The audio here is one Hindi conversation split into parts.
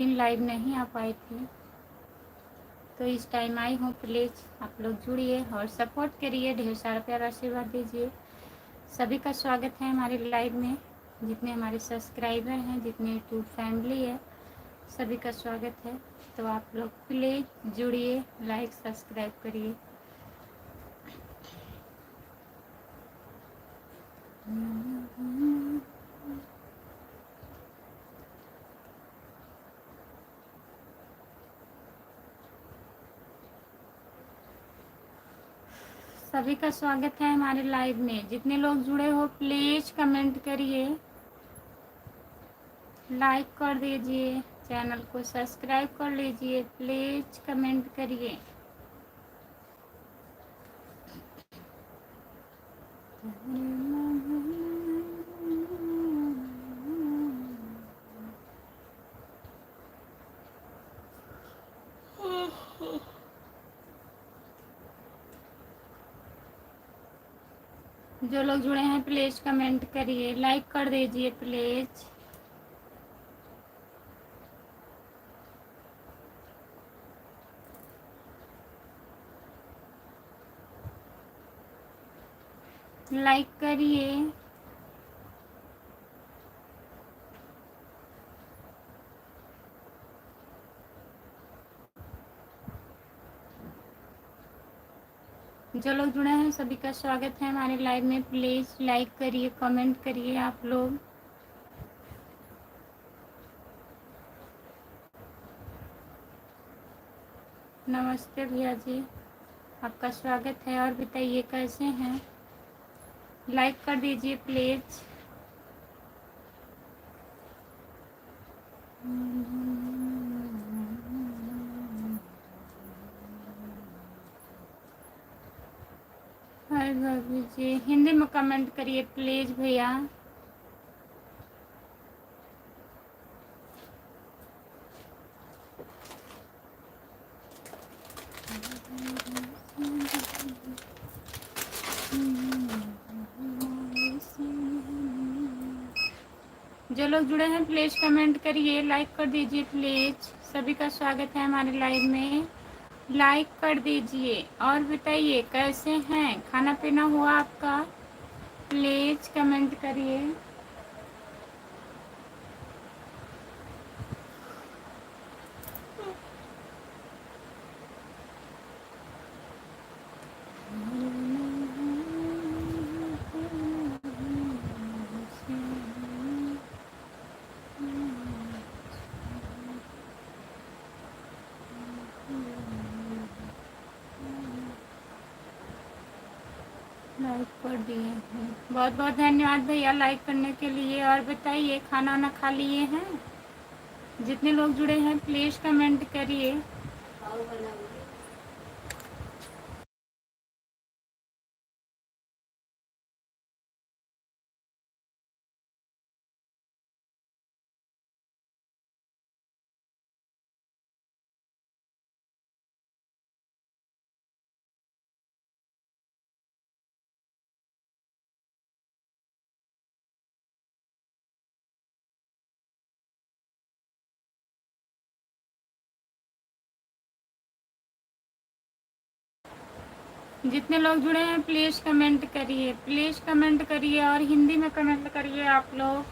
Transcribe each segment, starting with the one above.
दिन लाइव नहीं आ पाई थी, तो इस टाइम आई हूँ। प्लीज़ आप लोग जुड़िए और सपोर्ट करिए, ढेर सारा प्यार आशीर्वाद दीजिए। सभी का स्वागत है हमारे लाइव में। जितने हमारे सब्सक्राइबर हैं, जितने यूट्यूब फैमिली है, सभी का स्वागत है। तो आप लोग प्लीज़ जुड़िए, लाइक सब्सक्राइब करिए। सभी का स्वागत है हमारे लाइव में। जितने लोग जुड़े हो प्लीज़ कमेंट करिए, लाइक कर दीजिए, चैनल को सब्सक्राइब कर लीजिए। प्लीज़ कमेंट करिए। जो लोग जुड़े हैं प्लीज़ कमेंट करिए, लाइक कर दीजिए प्लीज़। लाइक करिए। जो लोग जुड़े हैं सभी का स्वागत है हमारे लाइव में। प्लीज़ लाइक करिए, कमेंट करिए आप लोग। नमस्ते भैया जी, आपका स्वागत है। और बताइए कैसे हैं? लाइक कर दीजिए प्लीज़। हाय भाभी जी, हिंदी में कमेंट करिए प्लीज़ भैया। जो लोग जुड़े हैं प्लीज़ कमेंट करिए, लाइक कर दीजिए प्लीज़। सभी का स्वागत है हमारे लाइव में। लाइक कर दीजिए और बताइए कैसे हैं, खाना पीना हुआ आपका? प्लीज़ कमेंट करिए। लाइक कर दिए हैं, बहुत बहुत धन्यवाद भैया लाइक करने के लिए। और बताइए खाना वाना खा लिए हैं? जितने लोग जुड़े हैं प्लीज़ कमेंट करिए। जितने लोग जुड़े हैं प्लीज़ कमेंट करिए, प्लीज़ कमेंट करिए और हिंदी में कमेंट करिए आप लोग।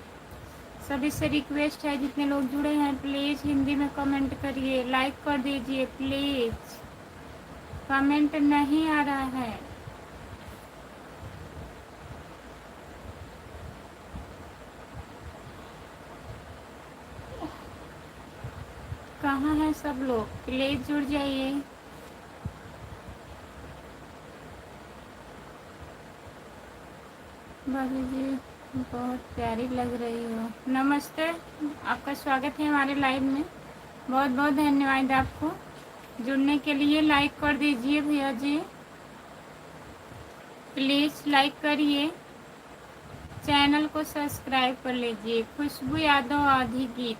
सभी से रिक्वेस्ट है, जितने लोग जुड़े हैं प्लीज़ हिंदी में कमेंट करिए, लाइक कर दीजिए प्लीज़। कमेंट नहीं आ रहा है। कहाँ हैं सब लोग? प्लीज़ जुड़ जाइए। भाभी जी बहुत प्यारी लग रही हो। नमस्ते, आपका स्वागत है हमारे लाइव में। बहुत बहुत धन्यवाद आपको जुड़ने के लिए। लाइक कर दीजिए भैया जी, प्लीज़ लाइक करिए, चैनल को सब्सक्राइब कर लीजिए। खुशबू यादव आधी गीत।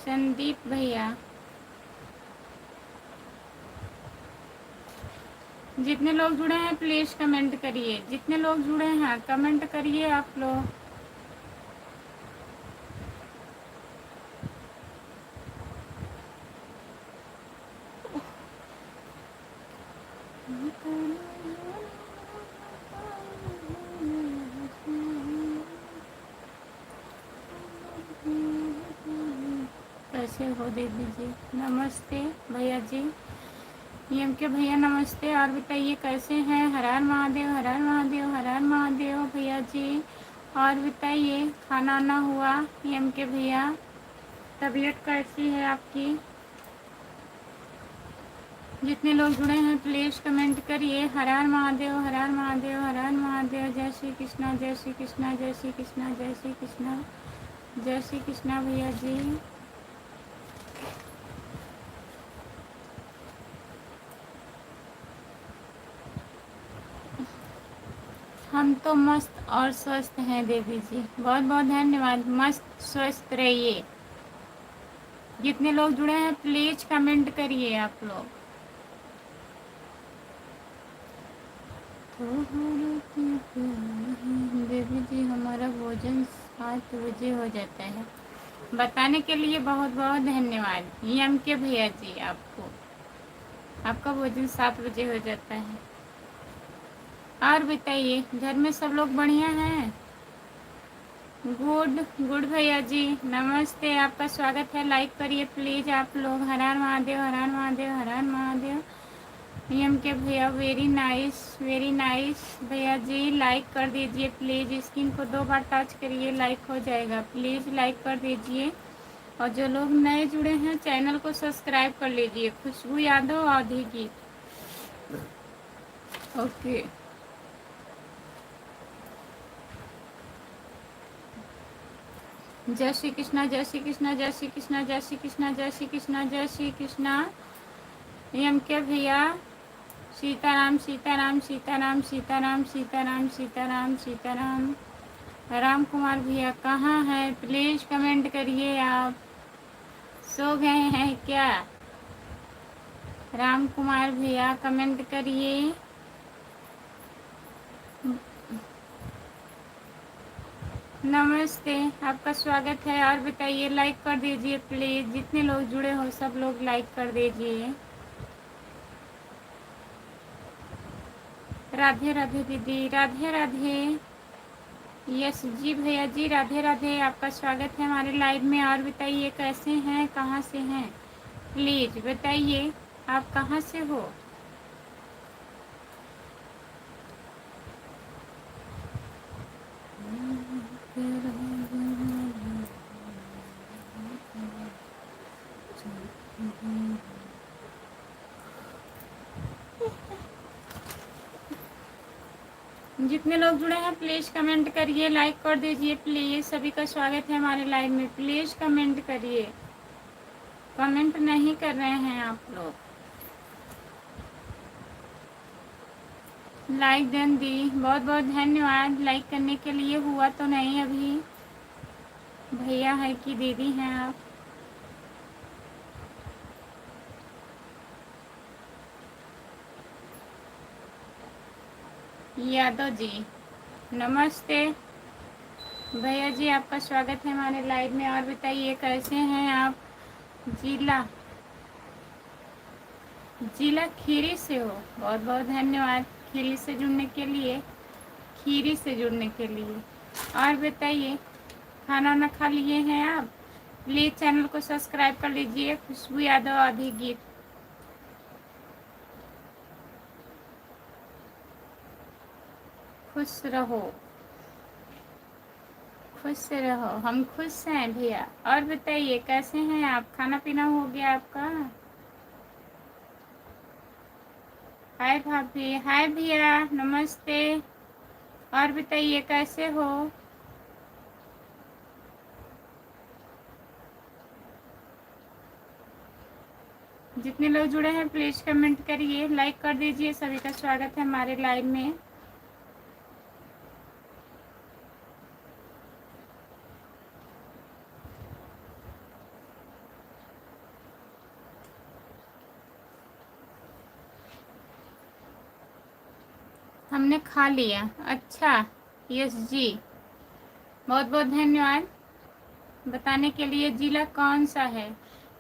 संदीप भैया, जितने लोग जुड़े हैं प्लीज़ कमेंट करिए, जितने लोग जुड़े हैं कमेंट करिए आप लोग। कैसे हो दीदी जी? नमस्ते भैया जी, एम के भैया नमस्ते। और बताइए कैसे हैं? हर हर महादेव, हर हर महादेव, हर हर महादेव भैया जी। और बताइए खाना वाना हुआ एम के भैया? तबीयत कैसी है आपकी? जितने लोग जुड़े हैं प्लीज़ कमेंट करिए। हर हर महादेव, हर हर महादेव, हर हर महादेव। जय श्री कृष्णा, जय श्री कृष्णा, जय श्री कृष्णा, जय श्री कृष्णा, जय श्री कृष्णा भैया जी। हम तो मस्त और स्वस्थ हैं देवी जी, बहुत बहुत धन्यवाद। मस्त स्वस्थ रहिए। जितने लोग जुड़े हैं प्लीज़ कमेंट करिए आप लोग। देवी जी हमारा भोजन 7 बजे हो जाता है। बताने के लिए बहुत बहुत धन्यवाद एम के भैया जी। आपका भोजन 7 बजे हो जाता है। और बताइए घर में सब लोग बढ़िया हैं? गुड गुड भैया जी नमस्ते, आपका स्वागत है। लाइक करिए प्लीज़ आप लोग। हर हर महादेव, हर हर महादेव, हर हर महादेव। एम के भैया वेरी नाइस भैया जी। लाइक कर दीजिए प्लीज़, स्क्रीन को 2 बार टच करिए, लाइक हो जाएगा। प्लीज़ लाइक कर दीजिए। और जो लोग नए जुड़े हैं चैनल को सब्सक्राइब कर लीजिए। खुशबू यादव आधी की ओके। जय श्री कृष्णा, जय श्री कृष्णा, जय श्री कृष्णा, जय श्री कृष्णा, जय श्री कृष्णा, जय श्री कृष्णा। एम के भैया सीताराम सीताराम सीताराम सीताराम सीताराम सीताराम सीताराम। राम कुमार भैया कहाँ हैं? प्लीज़ कमेंट करिए। आप सो गए हैं क्या? राम कुमार भैया कमेंट करिए। नमस्ते, आपका स्वागत है। और बताइए लाइक कर दीजिए प्लीज़। जितने लोग जुड़े हो सब लोग लाइक कर दीजिए। राधे राधे दीदी, राधे राधे। यस जी भैया जी, राधे राधे। आपका स्वागत है हमारे लाइव में। और बताइए कैसे हैं, कहाँ से हैं? प्लीज़ बताइए आप कहाँ से हो? जितने लोग जुड़े हैं प्लीज़ कमेंट करिए, लाइक कर दीजिए प्लीज़। सभी का स्वागत है हमारे लाइव में। प्लीज़ कमेंट करिए। कमेंट नहीं कर रहे हैं आप लोग। लाइक देन दी, बहुत बहुत धन्यवाद लाइक करने के लिए। हुआ तो नहीं अभी। भैया है कि दीदी हैं आप? यादव जी नमस्ते भैया जी, आपका स्वागत है हमारे लाइव में। और बताइए कैसे हैं आप? जिला जिला खीरी से हो? बहुत बहुत धन्यवाद खीरी से जुड़ने के लिए, खीरी से जुड़ने के लिए। और बताइए खाना वाना खा लिए हैं आप? प्लीज़ चैनल को सब्सक्राइब कर लीजिए। खुशबू यादव आधी गीत। खुश रहो, खुश रहो। हम खुश हैं भैया। और बताइए कैसे हैं आप? खाना पीना हो गया आपका? हाय भाभी, हाय भैया नमस्ते। और बताइए कैसे हो? जितने लोग जुड़े हैं प्लीज़ कमेंट करिए, लाइक कर दीजिए। सभी का स्वागत है हमारे लाइव में। हमने खा लिया। अच्छा, यस जी, बहुत बहुत धन्यवाद बताने के लिए। जिला कौन सा है?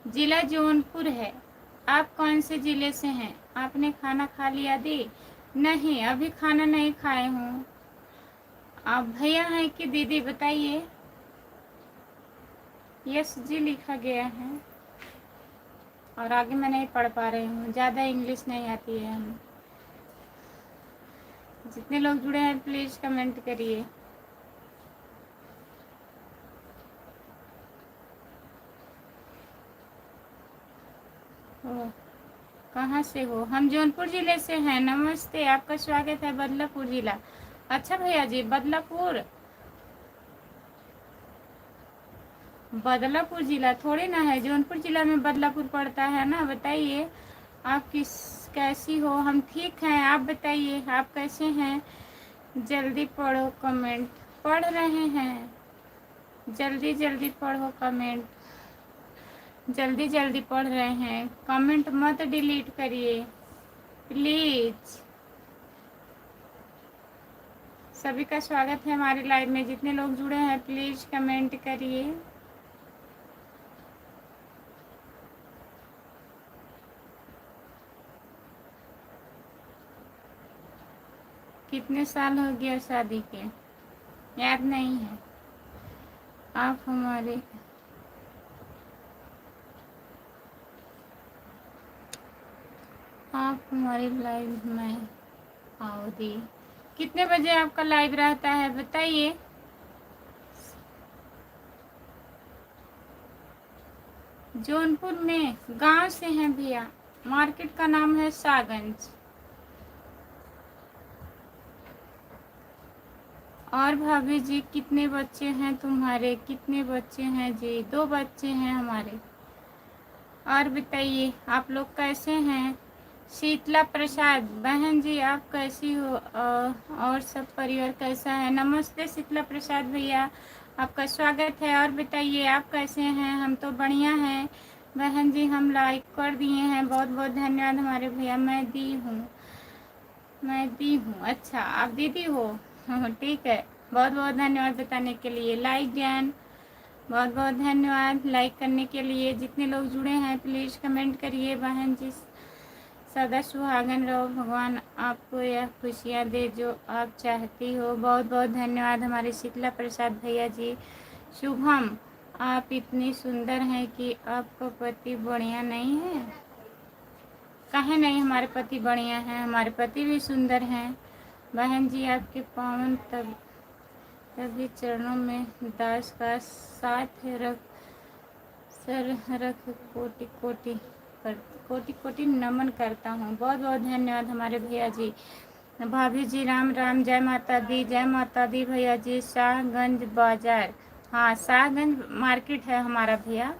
जिला जौनपुर है। आप कौन से जिले से हैं? आपने खाना खा लिया दी? नहीं, अभी खाना नहीं खाए हूँ। आप भैया हैं कि दीदी बताइए। यस जी लिखा गया है और आगे मैं नहीं पढ़ पा रही हूँ, ज़्यादा इंग्लिश नहीं आती है हमें। जितने लोग जुड़े हैं प्लीज़ कमेंट करिए। ओ, कहाँ से हो? हम जौनपुर ज़िले से हैं। नमस्ते, आपका स्वागत है बदलापुर ज़िला। अच्छा भैया जी, बदलापुर बदलापुर ज़िला थोड़ी ना है, जौनपुर ज़िला में बदलापुर पड़ता है ना। बताइए आप कैसी हो? हम ठीक हैं, आप बताइए आप कैसे हैं? जल्दी पढ़ो कमेंट। पढ़ रहे हैं, जल्दी जल्दी पढ़ो कमेंट। जल्दी जल्दी पढ़ रहे हैं, कमेंट मत डिलीट करिए प्लीज़। सभी का स्वागत है हमारे लाइव में। जितने लोग जुड़े हैं प्लीज़ कमेंट करिए। कितने साल हो गया शादी के? याद नहीं है। आप हमारे लाइव में आओ दी। कितने बजे आपका लाइव रहता है बताइए। जौनपुर में गांव से हैं भैया। मार्केट का नाम है सागंज। और भाभी जी कितने बच्चे हैं तुम्हारे? कितने बच्चे हैं जी? 2 बच्चे हैं हमारे। और बताइए आप लोग कैसे हैं? शीतला प्रसाद बहन जी आप कैसी हो? और सब परिवार कैसा है? नमस्ते शीतला प्रसाद भैया, आपका स्वागत है। और बताइए आप कैसे हैं? हम तो बढ़िया हैं बहन जी, हम लाइक कर दिए हैं, बहुत बहुत धन्यवाद हमारे भैया। मैं दी हूँ। अच्छा आप दीदी हो? हाँ ठीक है, बहुत बहुत धन्यवाद बताने के लिए। लाइक ज्ञान, बहुत बहुत धन्यवाद लाइक करने के लिए। जितने लोग जुड़े हैं प्लीज़ कमेंट करिए। बहन जी सदा सुहागन रहो, भगवान आपको यह खुशियाँ दे जो आप चाहती हो। बहुत बहुत धन्यवाद हमारे शीतला प्रसाद भैया जी। शुभम, आप इतनी सुंदर हैं कि आपका पति बढ़िया नहीं है? कहे नहीं, हमारे पति बढ़िया हैं, हमारे पति भी सुंदर हैं। बहन जी आपके पावन तभी चरणों में दास का साथ रख सर रख कोटि कोटि नमन करता हूँ। बहुत बहुत धन्यवाद हमारे भैया जी। भाभी जी राम राम, जय माता दी, जय माता दी भैया जी। शाहगंज बाजार, हाँ शाहगंज मार्केट है हमारा भैया,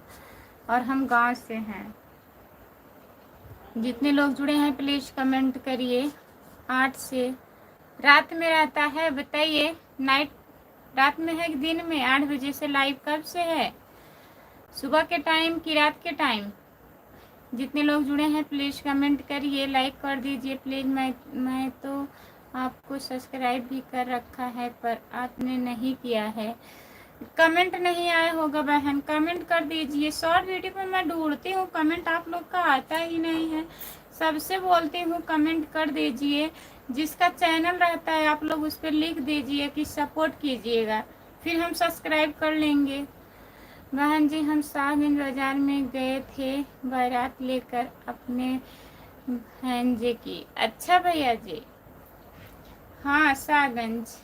और हम गांव से हैं। जितने लोग जुड़े हैं प्लीज़ कमेंट करिए। 8 से रात में रहता है बताइए। नाइट रात में है कि दिन में? 8 बजे से लाइव कब से है? सुबह के टाइम कि रात के टाइम? जितने लोग जुड़े हैं प्लीज़ कमेंट करिए, लाइक कर दीजिए प्लीज़। मैं तो आपको सब्सक्राइब भी कर रखा है पर आपने नहीं किया है। कमेंट नहीं आया होगा बहन, कमेंट कर दीजिए। शॉर्ट वीडियो में मैं ढूंढती हूँ, कमेंट आप लोग का आता ही नहीं है। सबसे बोलती हूँ कमेंट कर दीजिए। जिसका चैनल रहता है आप लोग उस पर लिख दीजिए कि सपोर्ट कीजिएगा, फिर हम सब्सक्राइब कर लेंगे। बहन जी हम शाहगंज बाजार में गए थे बारात लेकर अपने बहन जी की। अच्छा भैया जी, हाँ शाहगंज।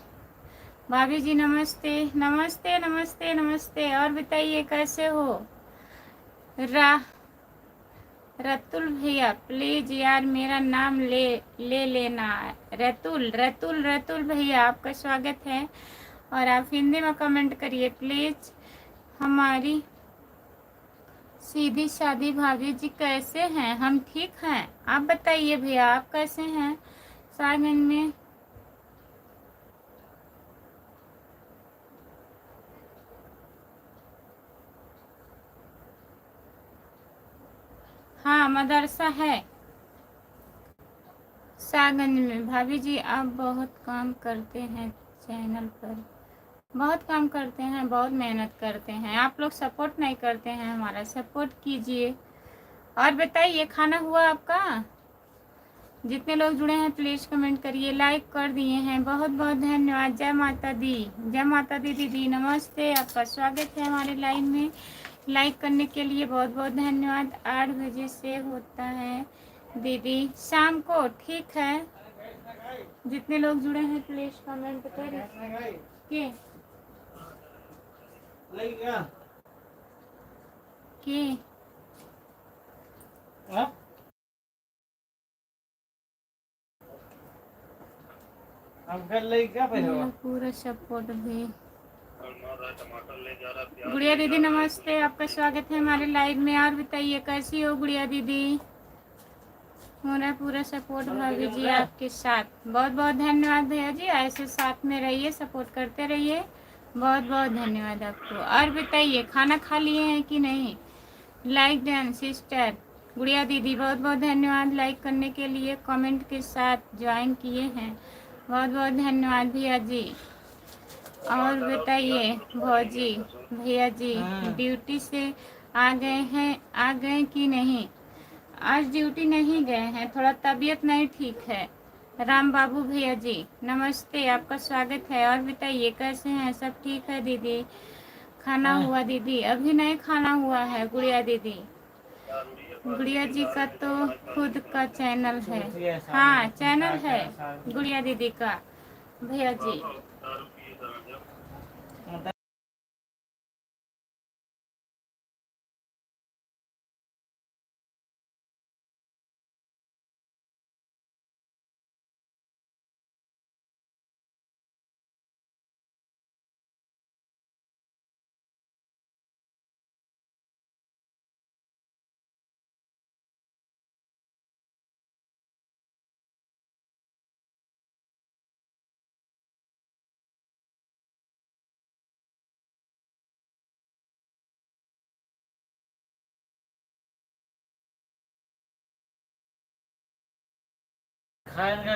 भाभी जी नमस्ते नमस्ते नमस्ते नमस्ते। और बताइए कैसे हो? रा रतुल भैया प्लीज यार मेरा नाम ले लेना। रतुल भैया आपका स्वागत है, और आप हिंदी में कमेंट करिए प्लीज। हमारी सीधी सादी भाभी जी कैसे हैं? हम ठीक हैं, आप बताइए भैया आप कैसे हैं? सागन में हाँ मदरसा है, सागंज में। भाभी जी आप बहुत काम करते हैं चैनल पर, बहुत काम करते हैं, बहुत मेहनत करते हैं, आप लोग सपोर्ट नहीं करते हैं, हमारा सपोर्ट कीजिए। और बताइए खाना हुआ आपका? जितने लोग जुड़े हैं प्लीज़ कमेंट करिए, लाइक कर दिए हैं, बहुत बहुत धन्यवाद। जय माता दी, जय माता दी दीदी, नमस्ते, आपका स्वागत है हमारे लाइव में। लाइक करने के लिए बहुत बहुत धन्यवाद। 8 बजे से होता है दीदी शाम को, ठीक है। जितने लोग जुड़े हैं प्लीज कमेंट करिए कि पूरा सपोर्ट भी। गुड़िया दीदी नमस्ते, आपका स्वागत है हमारे लाइव में। और बताइए कैसी हो गुड़िया दीदी? मेरा पूरा सपोर्ट भाभी जी आपके साथ। बहुत बहुत धन्यवाद भैया जी, ऐसे साथ में रहिए, सपोर्ट करते रहिए। बहुत बहुत धन्यवाद आपको। और बताइए खाना खा लिए हैं कि नहीं? लाइक डन सिस्टर गुड़िया दीदी, बहुत बहुत धन्यवाद लाइक करने के लिए, कमेंट के साथ ज्वाइन किए हैं, बहुत बहुत धन्यवाद भैया जी। और बताइए भौजी भैया जी ड्यूटी से आ गए कि नहीं? आज ड्यूटी नहीं गए हैं, थोड़ा तबीयत नहीं ठीक है। राम बाबू भैया जी नमस्ते, आपका स्वागत है। और बताइए कैसे हैं? सब ठीक है दीदी? खाना हुआ दीदी? अभी नहीं खाना हुआ है गुड़िया दीदी। गुड़िया जी का तो खुद का चैनल है। हाँ चैनल है गुड़िया दीदी का भैया जी।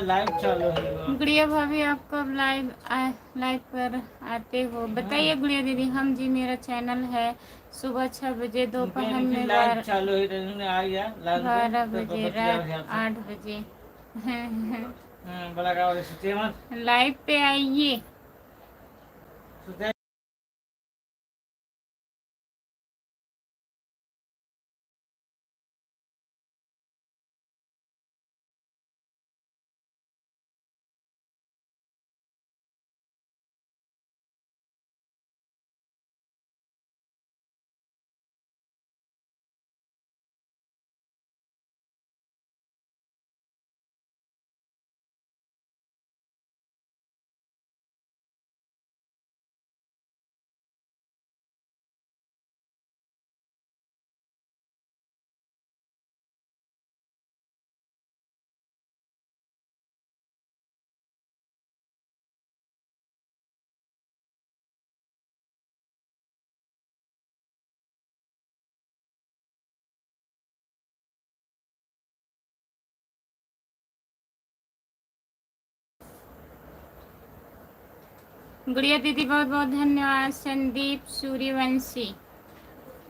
लाइव चालू है। गुड़िया भाभी आप कब लाइव पर आते हो बताइए गुड़िया दीदी। हम जी मेरा चैनल है, सुबह 6 बजे, दोपहर में 12 बजे, रात 8 बजे लाइव पे आइए। गुड़िया दीदी बहुत बहुत धन्यवाद। संदीप सूर्यवंशी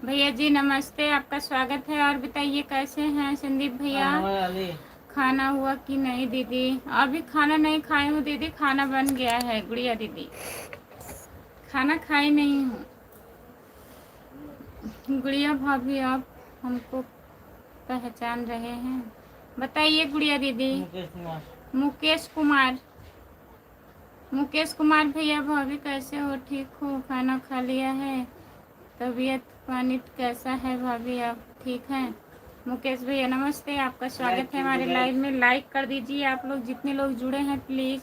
भैया जी नमस्ते, आपका स्वागत है। और बताइए कैसे हैं संदीप भैया? खाना हुआ कि नहीं दीदी? अभी खाना नहीं खाई हूँ दीदी, खाना बन गया है गुड़िया दीदी, खाना खाई नहीं हूँ। गुड़िया भाभी आप हमको पहचान रहे हैं बताइए गुड़िया दीदी। मुकेश कुमार भैया भाभी कैसे हो? ठीक हो? खाना खा लिया है? तबीयत पानी कैसा है भाभी? आप ठीक हैं? मुकेश भैया नमस्ते, आपका स्वागत है हमारे लाइव में। लाइक कर दीजिए आप लोग, जितने लोग जुड़े हैं प्लीज़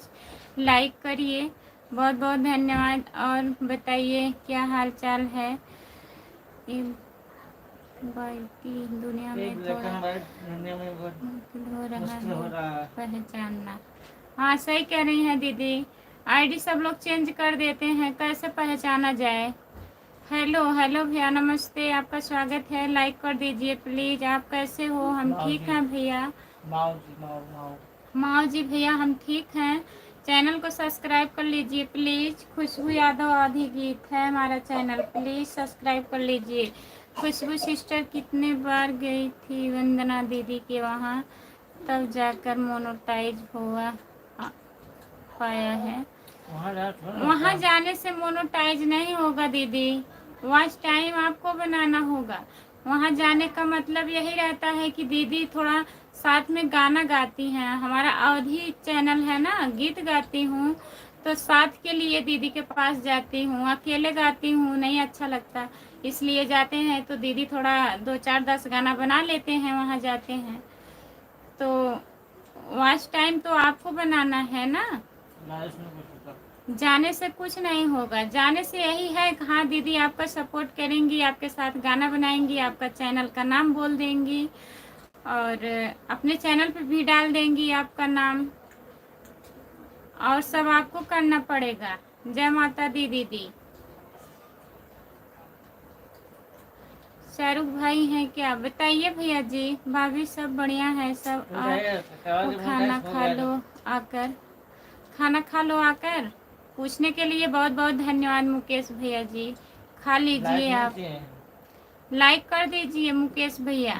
लाइक करिए, बहुत बहुत धन्यवाद। और बताइए क्या हाल चाल है? दुनिया में थोड़ा हो रहा है पहचानना। हाँ सही कह रही हैं दीदी, आईडी सब लोग चेंज कर देते हैं, कैसे पहचाना जाए? हेलो हेलो भैया नमस्ते, आपका स्वागत है। लाइक कर दीजिए प्लीज। आप कैसे हो? हम ठीक हैं भैया। माँ जी भैया हम ठीक हैं, चैनल को सब्सक्राइब कर लीजिए प्लीज़। खुशबू यादव आधी गीत है हमारा चैनल, प्लीज़ सब्सक्राइब कर लीजिए। खुशबू सिस्टर कितने बार गई थी वंदना दीदी के वहाँ, तब जाकर मोनोटाइज हुआ पाया है। वहाँ जाने से मोनोटाइज नहीं होगा दीदी, वॉच टाइम आपको बनाना होगा। वहाँ जाने का मतलब यही रहता है कि दीदी थोड़ा साथ में गाना गाती हैं, हमारा अवधि चैनल है ना, गीत गाती हूँ, तो साथ के लिए दीदी के पास जाती हूँ। अकेले गाती हूँ नहीं अच्छा लगता, इसलिए जाते हैं तो दीदी थोड़ा 2 4 10 गाना बना लेते हैं, वहाँ जाते हैं तो वॉच टाइम तो आपको बनाना है ना। जाने से कुछ नहीं होगा, जाने से यही है कि हाँ दीदी आपका सपोर्ट करेंगी, आपके साथ गाना बनाएंगी, आपका चैनल का नाम बोल देंगी और अपने चैनल पे भी डाल देंगी आपका नाम, और सब आपको करना पड़ेगा। जय माता दी दीदी। शाहरुख भाई हैं क्या, बताइए भैया जी। भाभी सब बढ़िया है सब। तो खाना खा लो आकर, खाना खा लो आकर। पूछने के लिए बहुत बहुत धन्यवाद मुकेश भैया जी। खा लीजिए आप, लाइक कर दीजिए मुकेश भैया।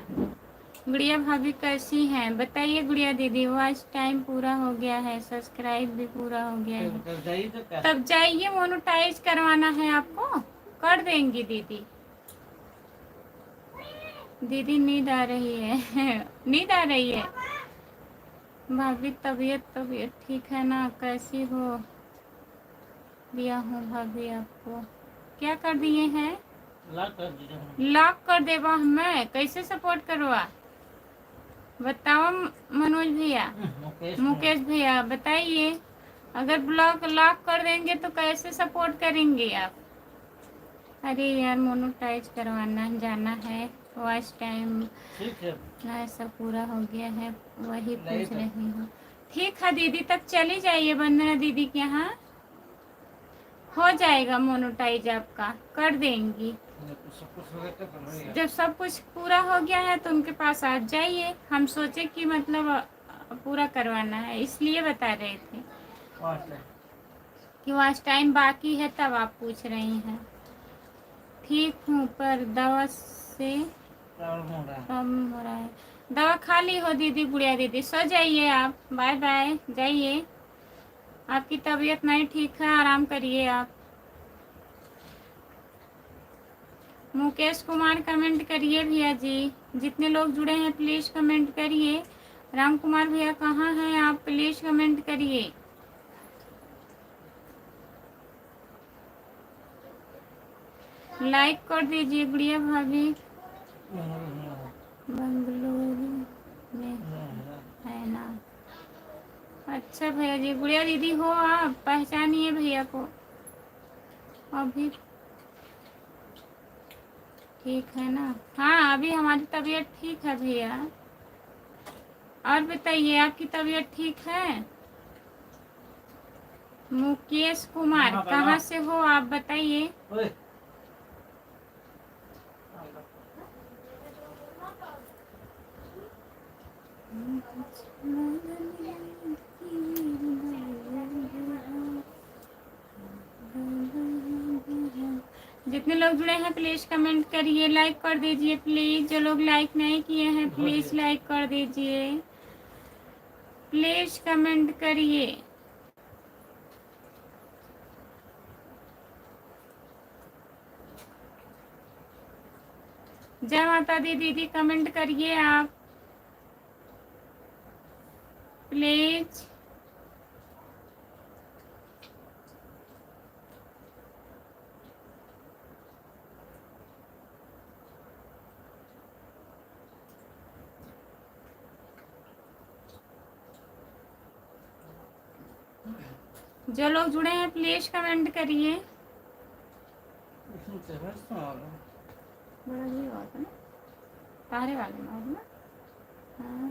गुड़िया भाभी कैसी हैं बताइए। गुड़िया दीदी वॉच टाइम पूरा हो गया है, सब्सक्राइब भी पूरा हो गया है, तब जाइए मोनेटाइज करवाना है आपको, कर देंगी दीदी। दीदी नींद आ रही है नींद आ रही है। भाभी तबीयत ठीक है ना, कैसी हो। दिया हूँ भाभी आपको, क्या कर दिए हैं, लॉक कर देवा। मैं कैसे सपोर्ट करवा बताओ मनोज भैया, मुकेश भैया बताइए। अगर ब्लॉक लॉक कर देंगे तो कैसे सपोर्ट करेंगे आप। अरे यार मोनेटाइज करवाना जाना है, वॉच टाइम ऐसा पूरा हो गया है, वही पूछ रही हूँ। ठीक है दीदी, तब चली जाइए वंदना दीदी के यहाँ, हो जाएगा मोनेटाइज आपका, कर देंगी। जब सब कुछ पूरा हो गया है तो उनके पास आ जाइए। हम सोचे कि मतलब पूरा करवाना है, इसलिए बता रहे थे कि वॉच टाइम बाकी है, तब आप पूछ रही हैं। ठीक हूँ पर दवा से कम हो रहा है। दवा खा ली हो दीदी। गुड़िया दीदी सो जाइए आप, बाय बाय, जाइए। आपकी तबीयत नहीं ठीक है, आराम करिए आप। मुकेश कुमार कमेंट करिए भैया जी, जितने लोग जुड़े हैं प्लीज़ कमेंट करिए। राम कुमार भैया कहाँ हैं आप, प्लीज़ कमेंट करिए। लाइक कर दीजिए। गुड़िया भाभी बंगलुरु में है ना। अच्छा भैया जी, गुड़िया दीदी हो आप, पहचानिए भैया को। अभी ठीक है ना, हाँ अभी हमारी तबीयत ठीक है भैया। और बताइए आपकी तबीयत ठीक है। मुकेश कुमार कहाँ से हो आप बताइए। जितने लोग जुड़े हैं प्लीज कमेंट करिए, लाइक कर दीजिए प्लीज। जो लोग लाइक नहीं किए हैं प्लीज लाइक कर दीजिए, प्लीज कमेंट करिए। जय माता दी दीदी कमेंट करिए आप प्लीज। जो लोग जुड़े हैं प्लीज कमेंट करिए। बड़ा ही बात है ना, तारे वाले में ना। हाँ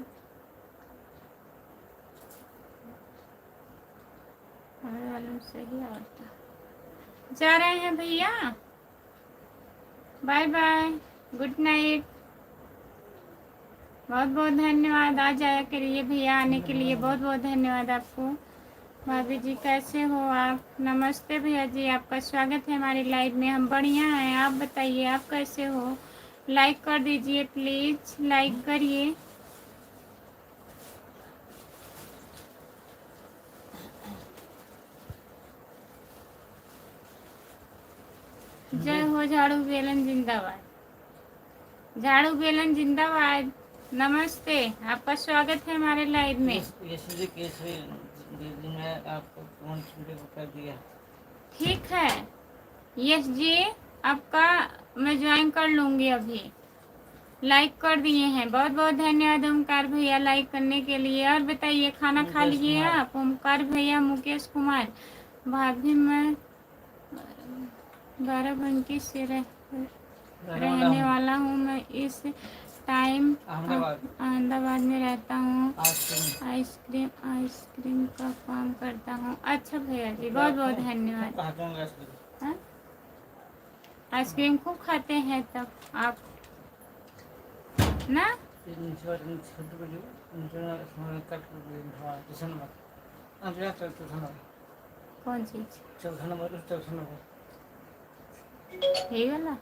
तारे वाले में सही आता। जा रहे हैं भैया, बाय बाय, गुड नाइट, बहुत बहुत धन्यवाद। आ जाया करिए भैया, आने के लिए बहुत बहुत धन्यवाद आपको। भाभी जी कैसे हो आप? नमस्ते भैया जी, आपका स्वागत है हमारी लाइव में। हम बढ़िया हैं, आप बताइए आप कैसे हो? लाइक कर दीजिए प्लीज़, लाइक करिए। जय हो झाड़ू बेलन जिंदाबाद। झाड़ू बेलन जिंदाबाद। नमस्ते, आपका स्वागत है हमारे लाइव में। आपको कर दिया। ठीक है यश जी, आपका मैं ज्वाइन कर लूँगी अभी। लाइक कर दिए हैं, बहुत बहुत धन्यवाद ओमकार भैया लाइक करने के लिए। और बताइए खाना खा लिए आप? ओमकार भैया, मुकेश कुमार, भाभी मैं बाराबंकी से रहने वाला हूँ। मैं इस टाइम अहमदाबाद में रहता हूँ। आइसक्रीम का काम करता हूँ। अच्छा भैया जी, बहुत बहुत धन्यवाद। आइसक्रीम खूब खाते हैं तब आप ना? कौन चीज? चौथा नंबर यही वाला।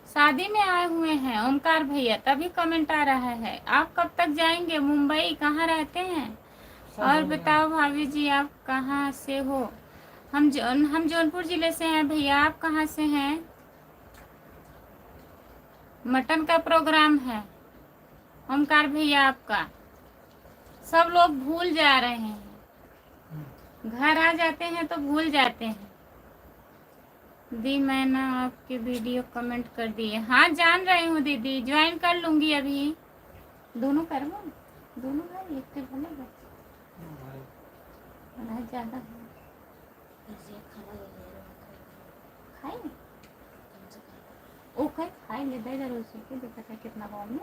शादी में आए हुए हैं ओमकार भैया, तभी कमेंट आ रहा है। आप कब तक जाएंगे मुंबई? कहाँ रहते हैं? और बताओ भाभी जी, आप कहाँ से हो? हम जौनपुर जिले से हैं भैया। आप कहाँ से हैं? मटन का प्रोग्राम है ओमकार भैया आपका। सब लोग भूल जा रहे हैं, घर आ जाते हैं तो भूल जाते हैं। दी मैंने आपके वीडियो कमेंट कर दिए। हाँ जान रही हूँ दीदी, ज्वाइन कर लूँगी अभी। दोनों करवा, दोनों भाई एक के भले बना ज़्यादा है। खाए ओके खाए ले दे जरूर से के देखा था कितना बाउल में।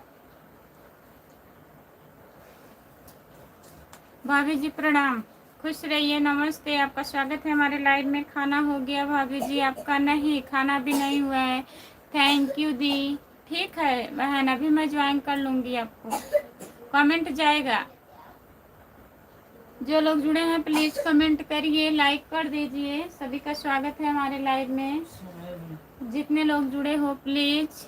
भाभी जी प्रणाम, खुश रहिए, नमस्ते, आपका स्वागत है हमारे लाइव में। खाना हो गया भाभी जी आपका? नहीं, खाना भी नहीं हुआ है। थैंक यू दी। ठीक है बहन, अभी मैं ज्वाइन कर लूँगी आपको। कमेंट जाएगा। जो लोग जुड़े हैं प्लीज़ कमेंट करिए, लाइक कर दीजिए। सभी का स्वागत है हमारे लाइव में। जितने लोग जुड़े हो प्लीज़।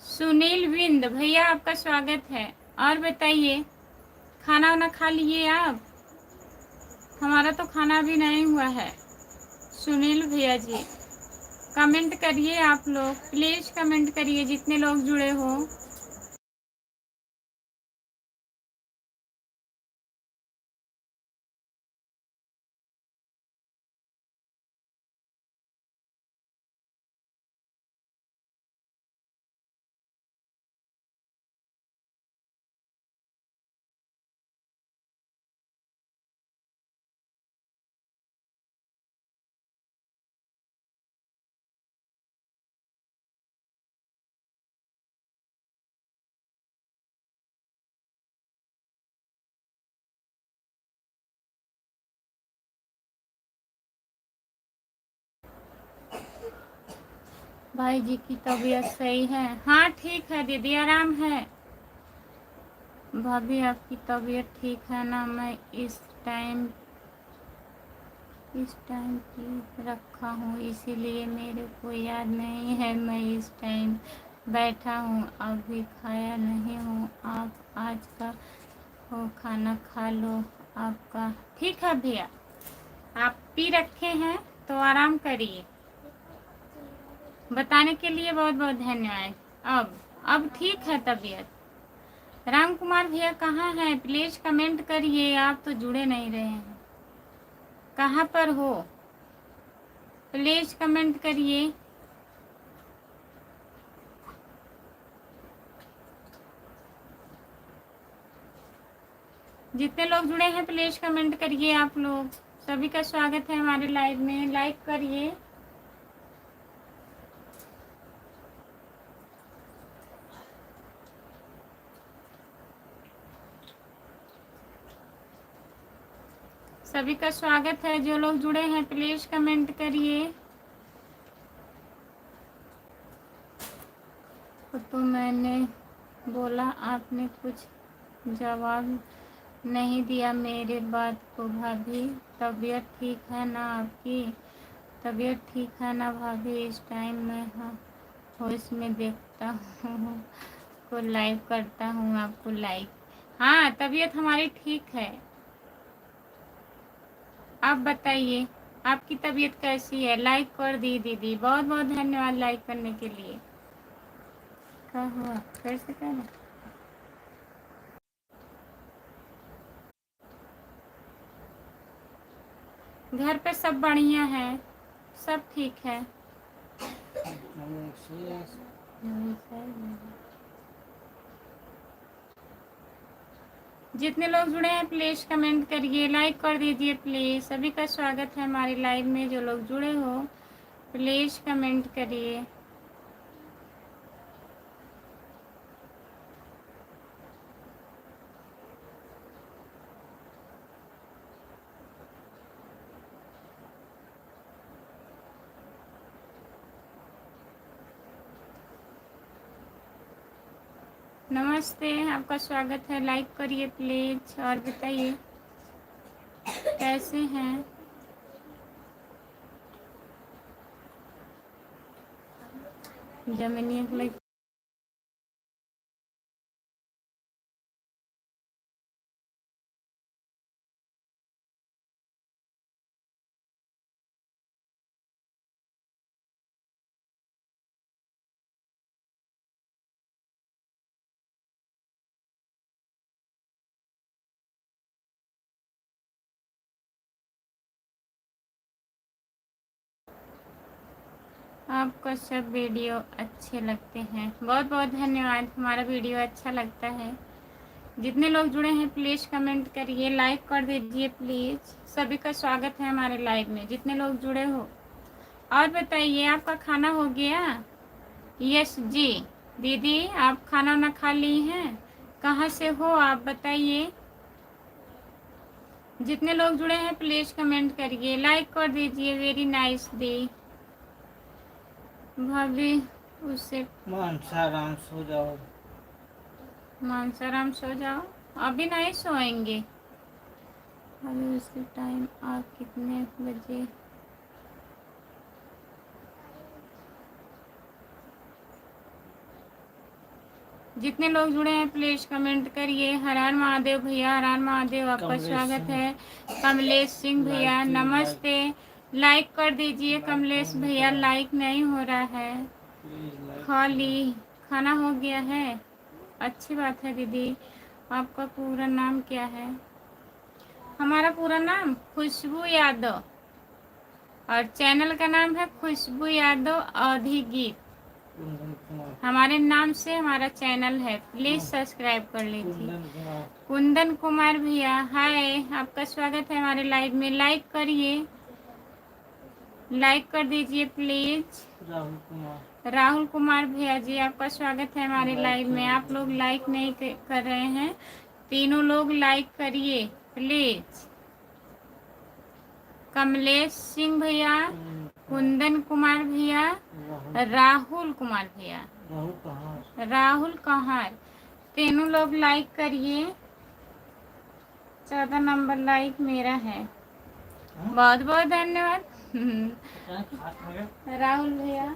सुनील विंद भैया आपका स्वागत है। और बताइए, खाना वाना खा लिए आप? हमारा तो खाना भी नहीं हुआ है। सुनील भैया जी कमेंट करिए, आप लोग प्लीज़ कमेंट करिए जितने लोग जुड़े हो। भाई जी की तबीयत सही है? हाँ ठीक है दीदी, आराम है। भाभी आपकी तबीयत ठीक है ना? मैं इस टाइम की रखा हूँ, इसीलिए मेरे को याद नहीं है। मैं इस टाइम बैठा हूँ, अभी खाया नहीं हूँ। आप आज का हो खाना खा लो आपका। ठीक है भैया, आप पी रखे हैं तो आराम करिए। बताने के लिए बहुत बहुत धन्यवाद। अब ठीक है तबीयत। राम कुमार भैया कहाँ हैं? प्लीज़ कमेंट करिए, आप तो जुड़े नहीं रहे हैं। कहाँ पर हो? प्लीज़ कमेंट करिए। जितने लोग जुड़े हैं प्लीज़ कमेंट करिए आप लोग। सभी का स्वागत है हमारे लाइव में, लाइक करिए। सभी का स्वागत है। जो लोग जुड़े हैं प्लीज़ कमेंट करिए। तो मैंने बोला, आपने कुछ जवाब नहीं दिया मेरे बात को। भाभी तबीयत ठीक है ना आपकी? तबीयत ठीक है ना भाभी? इस टाइम मैं होश में देखता हूँ को लाइव करता हूँ आपको लाइक। हाँ तबीयत हमारी ठीक है। आप बताइए आपकी तबीयत कैसी है? लाइक कर दी दीदी, बहुत बहुत धन्यवाद लाइक करने के लिए। क्या हुआ फिर से? कहना घर पे सब बढ़िया है, सब ठीक है। जितने लोग जुड़े हैं प्लीज़ कमेंट करिए, लाइक कर दीजिए प्लीज़। सभी का स्वागत है हमारी लाइव में। जो लोग जुड़े हो प्लीज़ कमेंट करिए। नमस्ते, आपका स्वागत है। लाइक करिए प्लीज़। और बताइए कैसे हैं? जमीनी लाइक आपका सब वीडियो अच्छे लगते हैं, बहुत बहुत धन्यवाद। हमारा वीडियो अच्छा लगता है, जितने लोग जुड़े हैं प्लीज़ कमेंट करिए, लाइक कर दीजिए प्लीज़। सभी का स्वागत है हमारे लाइव में, जितने लोग जुड़े हो। और बताइए आपका खाना हो गया? यस जी दीदी, आप खाना ना खा ली हैं? कहाँ से हो आप बताइए। जितने लोग जुड़े हैं प्लीज़ कमेंट करिए, लाइक कर दीजिए। वेरी नाइस दी भाभी। उससे मानसाराम सो जाओ। मानसाराम सो जाओ, अभी नहीं सोएंगे। अभी उसके टाइम आप कितने बजे? जितने लोग जुड़े हैं प्लीज कमेंट करिए। हर हर महादेव भैया, हर हर महादेव, आपका स्वागत है। कमलेश सिंह भैया नमस्ते, लाइक कर दीजिए। कमलेश भैया लाइक नहीं हो रहा है। खाली खाना हो गया है, अच्छी बात है दीदी। आपका पूरा नाम क्या है? हमारा पूरा नाम खुशबू यादव और चैनल का नाम है खुशबू यादव अवधी गीत। हमारे नाम से हमारा चैनल है, प्लीज सब्सक्राइब कर लीजिए। कुंदन कुमार भैया हाय, आपका स्वागत है हमारे लाइव में। लाइक करिए, लाइक कर दीजिए प्लीज। राहुल कुमार भैया जी, आपका स्वागत है हमारे लाइव में। आप लोग लाइक नहीं कर रहे हैं, तीनों लोग लाइक करिए प्लीज। कमलेश सिंह भैया, कुंदन कुमार भैया, राहुल कुमार भैया, राहुल कहार, तीनों लोग लाइक करिए। 14 नंबर लाइक मेरा है, बहुत बहुत धन्यवाद राहुल भैया।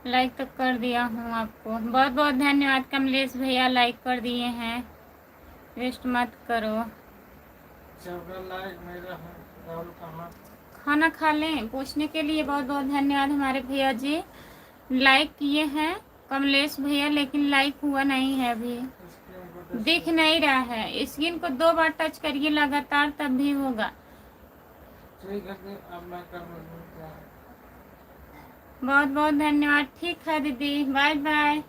लाइक तो कर दिया हूँ आपको, बहुत बहुत धन्यवाद कमलेश भैया, लाइक कर दिए हैं, वेस्ट मत करो। खाना खा लें पूछने के लिए बहुत बहुत धन्यवाद हमारे भैया जी। लाइक किए हैं कमलेश भैया, लेकिन लाइक हुआ नहीं है अभी, दिख नहीं रहा है। स्क्रीन को 2 बार टच करिए लगातार, तब भी होगा। बहुत बहुत धन्यवाद, ठीक है दीदी, बाय बाय,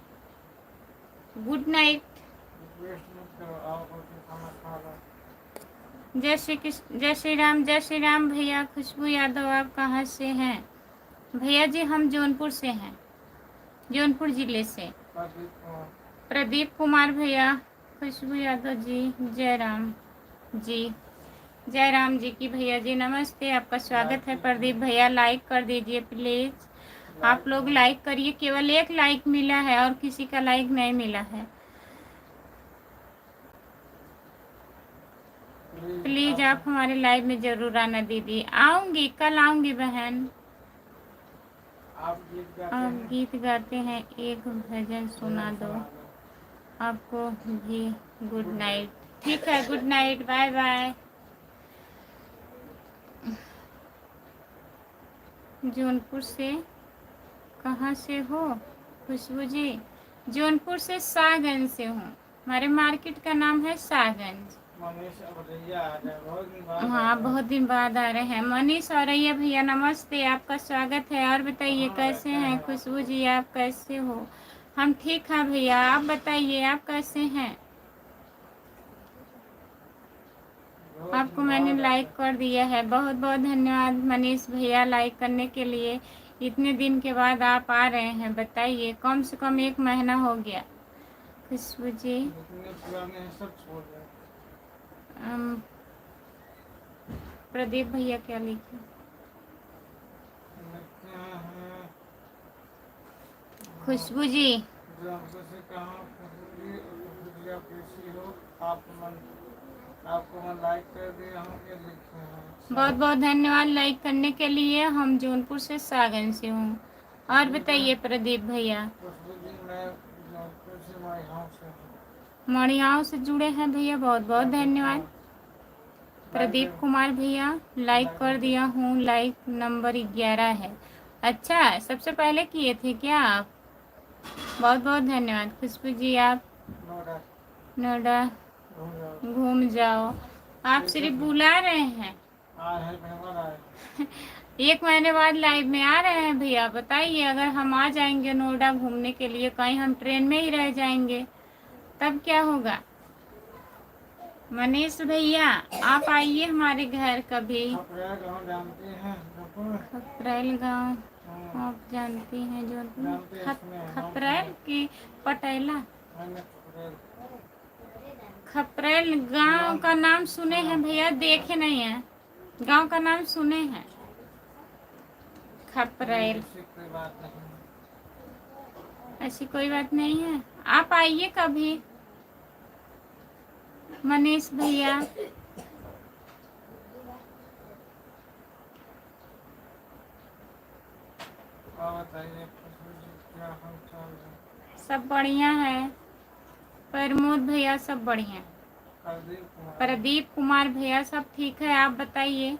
गुड नाइट। जय श्री कृष्ण, जय श्री राम, जय श्री राम भैया। खुशबू यादव आप कहाँ से हैं? भैया जी हम जौनपुर से हैं, जौनपुर जिले से। प्रदीप कुमार भैया, खुशबू यादव जी, जय राम जी, जय राम जी की भैया जी नमस्ते, आपका स्वागत है प्रदीप भैया। लाइक कर दीजिए प्लीज, आप लोग लाइक करिए। केवल 1 लाइक मिला है और किसी का लाइक नहीं मिला है। प्लीज आप हमारे लाइव में जरूर आना दीदी। आऊंगी, कल आऊंगी बहन। आप गीत गाते हैं, एक भजन सुना दो आपको भी। गुड नाइट, ठीक है, good night, bye bye. Jaunpur से कहाँ से हो खुशबू जी? जौनपुर से शाहगंज से हूँ, हमारे मार्केट का नाम है शाहगंज। हाँ बहुत दिन बाद आ रहे हैं। मनीष औरैया भैया नमस्ते, आपका स्वागत है। और बताइए कैसे हैं खुशबू जी, आप कैसे हो? हम ठीक हैं भैया, आप बताइए आप कैसे हैं? आपको मैंने लाइक कर दिया है, बहुत बहुत धन्यवाद मनीष भैया लाइक करने के लिए। इतने दिन के बाद आप आ रहे हैं, बताइए। कम से कम 1 महीना हो गया। खुशबू जी, जितने पुराने हैं सब छोड़ रहे अम, प्रदीप भैया क्या लिखे? हैं। खुशबू जी, जो हमसे से कहा खुशबू आप कैसी हो, आपको मैं लाइक कर दिया हूँ, ये लिखे हैं। बहुत बहुत धन्यवाद लाइक करने के लिए। हम जौनपुर से सागन से हूँ। और बताइए प्रदीप भैया। खुशबू जी मैं जौनपुर से माइहाऊ से हूँ। मणियाओं से जुड़े हैं भैया, बहुत बहुत धन्यवाद। प्रदीप कुमार भैया लाइक कर दिया हूँ, लाइक नंबर 11 है। अच्छा, सबसे पहले किए थे क्या आप? बहुत बहुत धन्यवाद। खुशबू जी आप नोएडा घूम जाओ, आप सिर्फ बुला रहे हैं। 1 महीने बाद लाइव में आ रहे हैं भैया, बताइए। अगर हम आ जाएंगे नोएडा घूमने के लिए, कहीं हम ट्रेन में ही रह जाएंगे, तब क्या होगा? मनीष भैया आप आइए हमारे घर कभी। खपरेल गांव आप जानती हैं? जो खपरेल की पटेला, खपरेल गांव का नाम सुने हैं भैया, देखे नहीं है। गांव का नाम सुने हैं खपरेल। ऐसी कोई बात नहीं है, आप आइए कभी मनीष भैया। सब बढ़िया है प्रमोद भैया, सब बढ़िया। प्रदीप कुमार भैया सब ठीक है। आप बताइए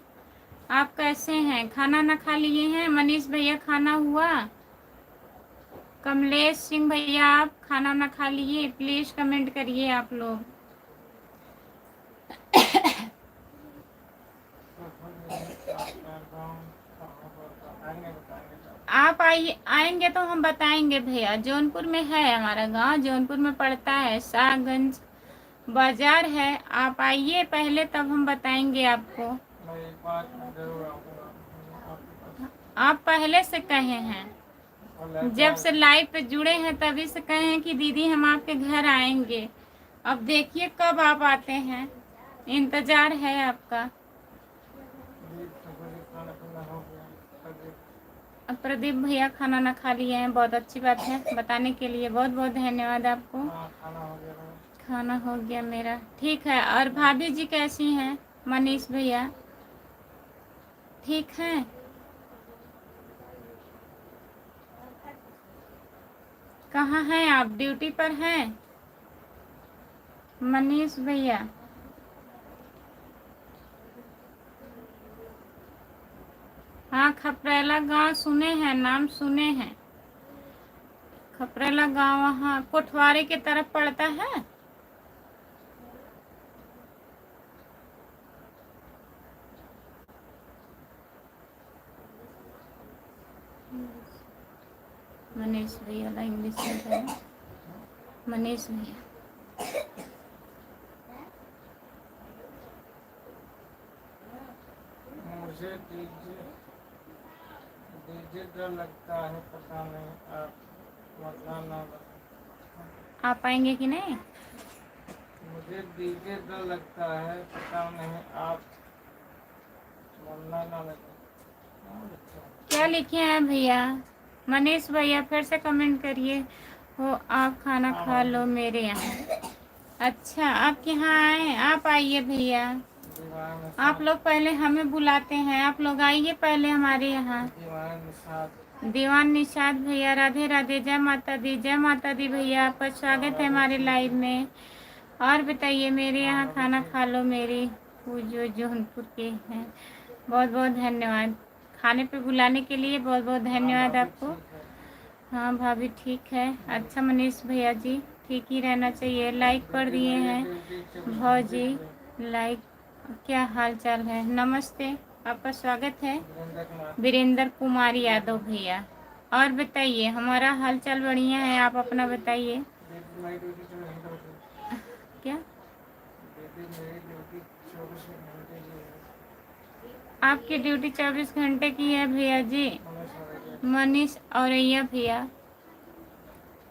आप कैसे हैं? खाना ना खा लिए हैं? मनीष भैया खाना हुआ? कमलेश सिंह भैया आप खाना ना खा लिए? प्लीज कमेंट करिए आप लोग। आप आइए, आएंगे तो हम बताएंगे भैया। जौनपुर में है हमारा गांव, जौनपुर में पड़ता है, शाहगंज बाजार है। आप आइए पहले, तब हम बताएंगे आपको। आप पहले से कहे हैं, जब से लाइव पे जुड़े हैं तभी से कहे हैं कि दीदी हम आपके घर आएंगे। अब देखिए कब आप आते हैं, इंतजार है आपका। अब प्रदीप भैया खाना ना खा लिए हैं, बहुत अच्छी बात है। बताने के लिए बहुत बहुत धन्यवाद आपको। खाना हो गया मेरा, ठीक है। और भाभी जी कैसी हैं? मनीष भैया ठीक हैं? कहाँ हैं आप? ड्यूटी पर हैं मनीष भैया? हाँ, खपरेला गांव सुने हैं, नाम सुने हैं। खपरेला गांव वहाँ कोठवारी की तरफ पड़ता है। मनीष भैया इंग्लिश में है। मनीष भैया मुझे डीजे डर लगता है, पता नहीं आप मतलब ना बता। आप आएंगे कि नहीं? मुझे डीजे डर लगता है, पता नहीं आप ना लगे। क्या लिखे हैं भैया? मनीष भैया फिर से कमेंट करिए हो। आप खाना खा लो मेरे यहाँ। अच्छा, आपके यहाँ आए? आप आइए भैया। आप लोग पहले हमें बुलाते हैं, आप लोग आइए पहले हमारे यहाँ। दीवान निषाद भैया राधे राधे, जय माता दी, जय माता दी भैया। आपका स्वागत है हमारे लाइव में। और बताइए मेरे यहाँ खाना खा लो मेरी, वो जो जौनपुर के हैं। बहुत बहुत धन्यवाद खाने पे बुलाने के लिए, बहुत बहुत धन्यवाद आपको। हाँ भाभी ठीक है। अच्छा मनीष भैया जी ठीक ही रहना चाहिए। लाइक कर दिए हैं भौजी, लाइक। क्या हाल चाल है? नमस्ते, आपका स्वागत है वीरेंद्र कुमार यादव भैया। और बताइए, हमारा हाल चाल बढ़िया है, आप अपना बताइए। क्या आपकी ड्यूटी 24 घंटे की है भैया जी? मनीष हो रही है। मनीष औरैया भैया,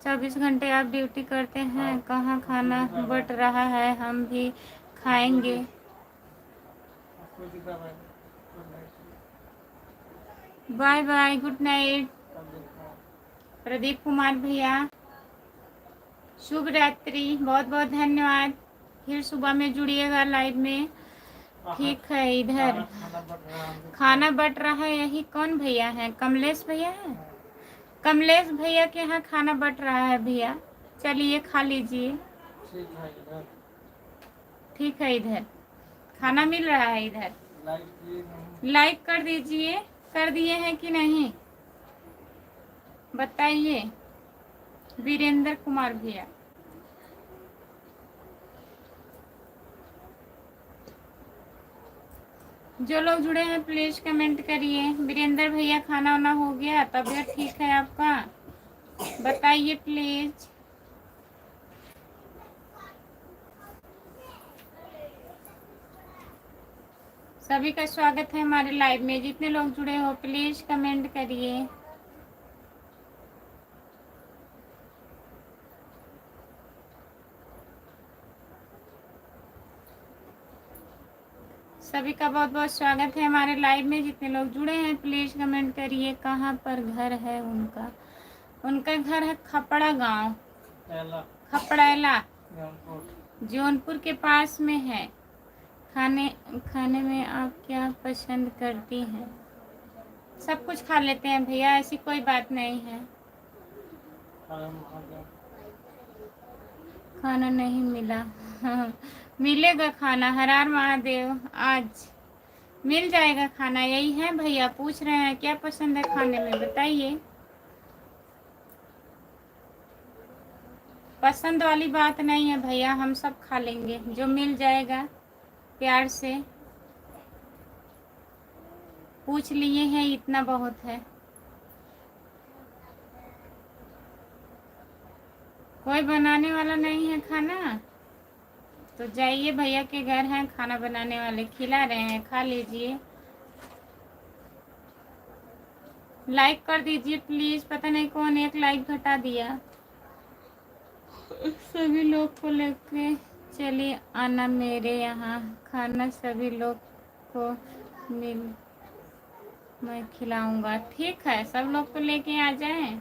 24 घंटे आप ड्यूटी करते हैं, कहाँ खाना बट रहा है, हम भी खाएंगे। आपको दिखा भाई, good night. Bye bye, good night. कल देखा प्रदीप कुमार भैया, शुभ रात्रि, बहुत बहुत धन्यवाद। फिर सुबह में जुड़िएगा लाइव में। ठीक है, इधर खाना बट रहा हम भी खाना बट रहा है। यही कौन भैया है? कमलेश भैया है। कमलेश भैया के यहाँ खाना बट रहा है भैया, चलिए खा लीजिए। ठीक है इधर ठीक है, इधर खाना मिल रहा है। इधर लाइक किए नहीं। लाइक कर दीजिए, कर दिए हैं कि नहीं बताइए। वीरेंद्र कुमार भैया, जो लोग जुड़े हैं प्लीज कमेंट करिए। वीरेंद्र भैया, खाना वाना हो गया? तबीयत ठीक है आपका? बताइए प्लीज। सभी का स्वागत है हमारे लाइव में। जितने लोग जुड़े हो प्लीज कमेंट करिए। सभी का बहुत बहुत स्वागत है हमारे लाइव में। जितने लोग जुड़े हैं प्लीज कमेंट करिए। कहाँ पर घर है उनका? उनका घर है खपड़ा गांव, खपड़ैला, जौनपुर के पास में है। खाने में आप क्या पसंद करती हैं? सब कुछ खा लेते हैं भैया, ऐसी कोई बात नहीं है। खाना नहीं मिला मिलेगा खाना, हर हर महादेव। आज मिल जाएगा खाना। यही है भैया, पूछ रहे हैं क्या पसंद है खाने में, बताइए। पसंद वाली बात नहीं है भैया, हम सब खा लेंगे, जो मिल जाएगा प्यार से। पूछ लिए हैं, इतना बहुत है। कोई बनाने वाला नहीं है खाना तो जाइए, भैया के घर हैं खाना बनाने वाले, खिला रहे हैं, खा लीजिए। लाइक कर दीजिए प्लीज। पता नहीं कौन एक लाइक घटा दिया। सभी लोग को लेके चलिए आना मेरे यहाँ खाना, सभी लोग को मैं खिलाऊंगा। ठीक है, सब लोग को लेके आ जाएं।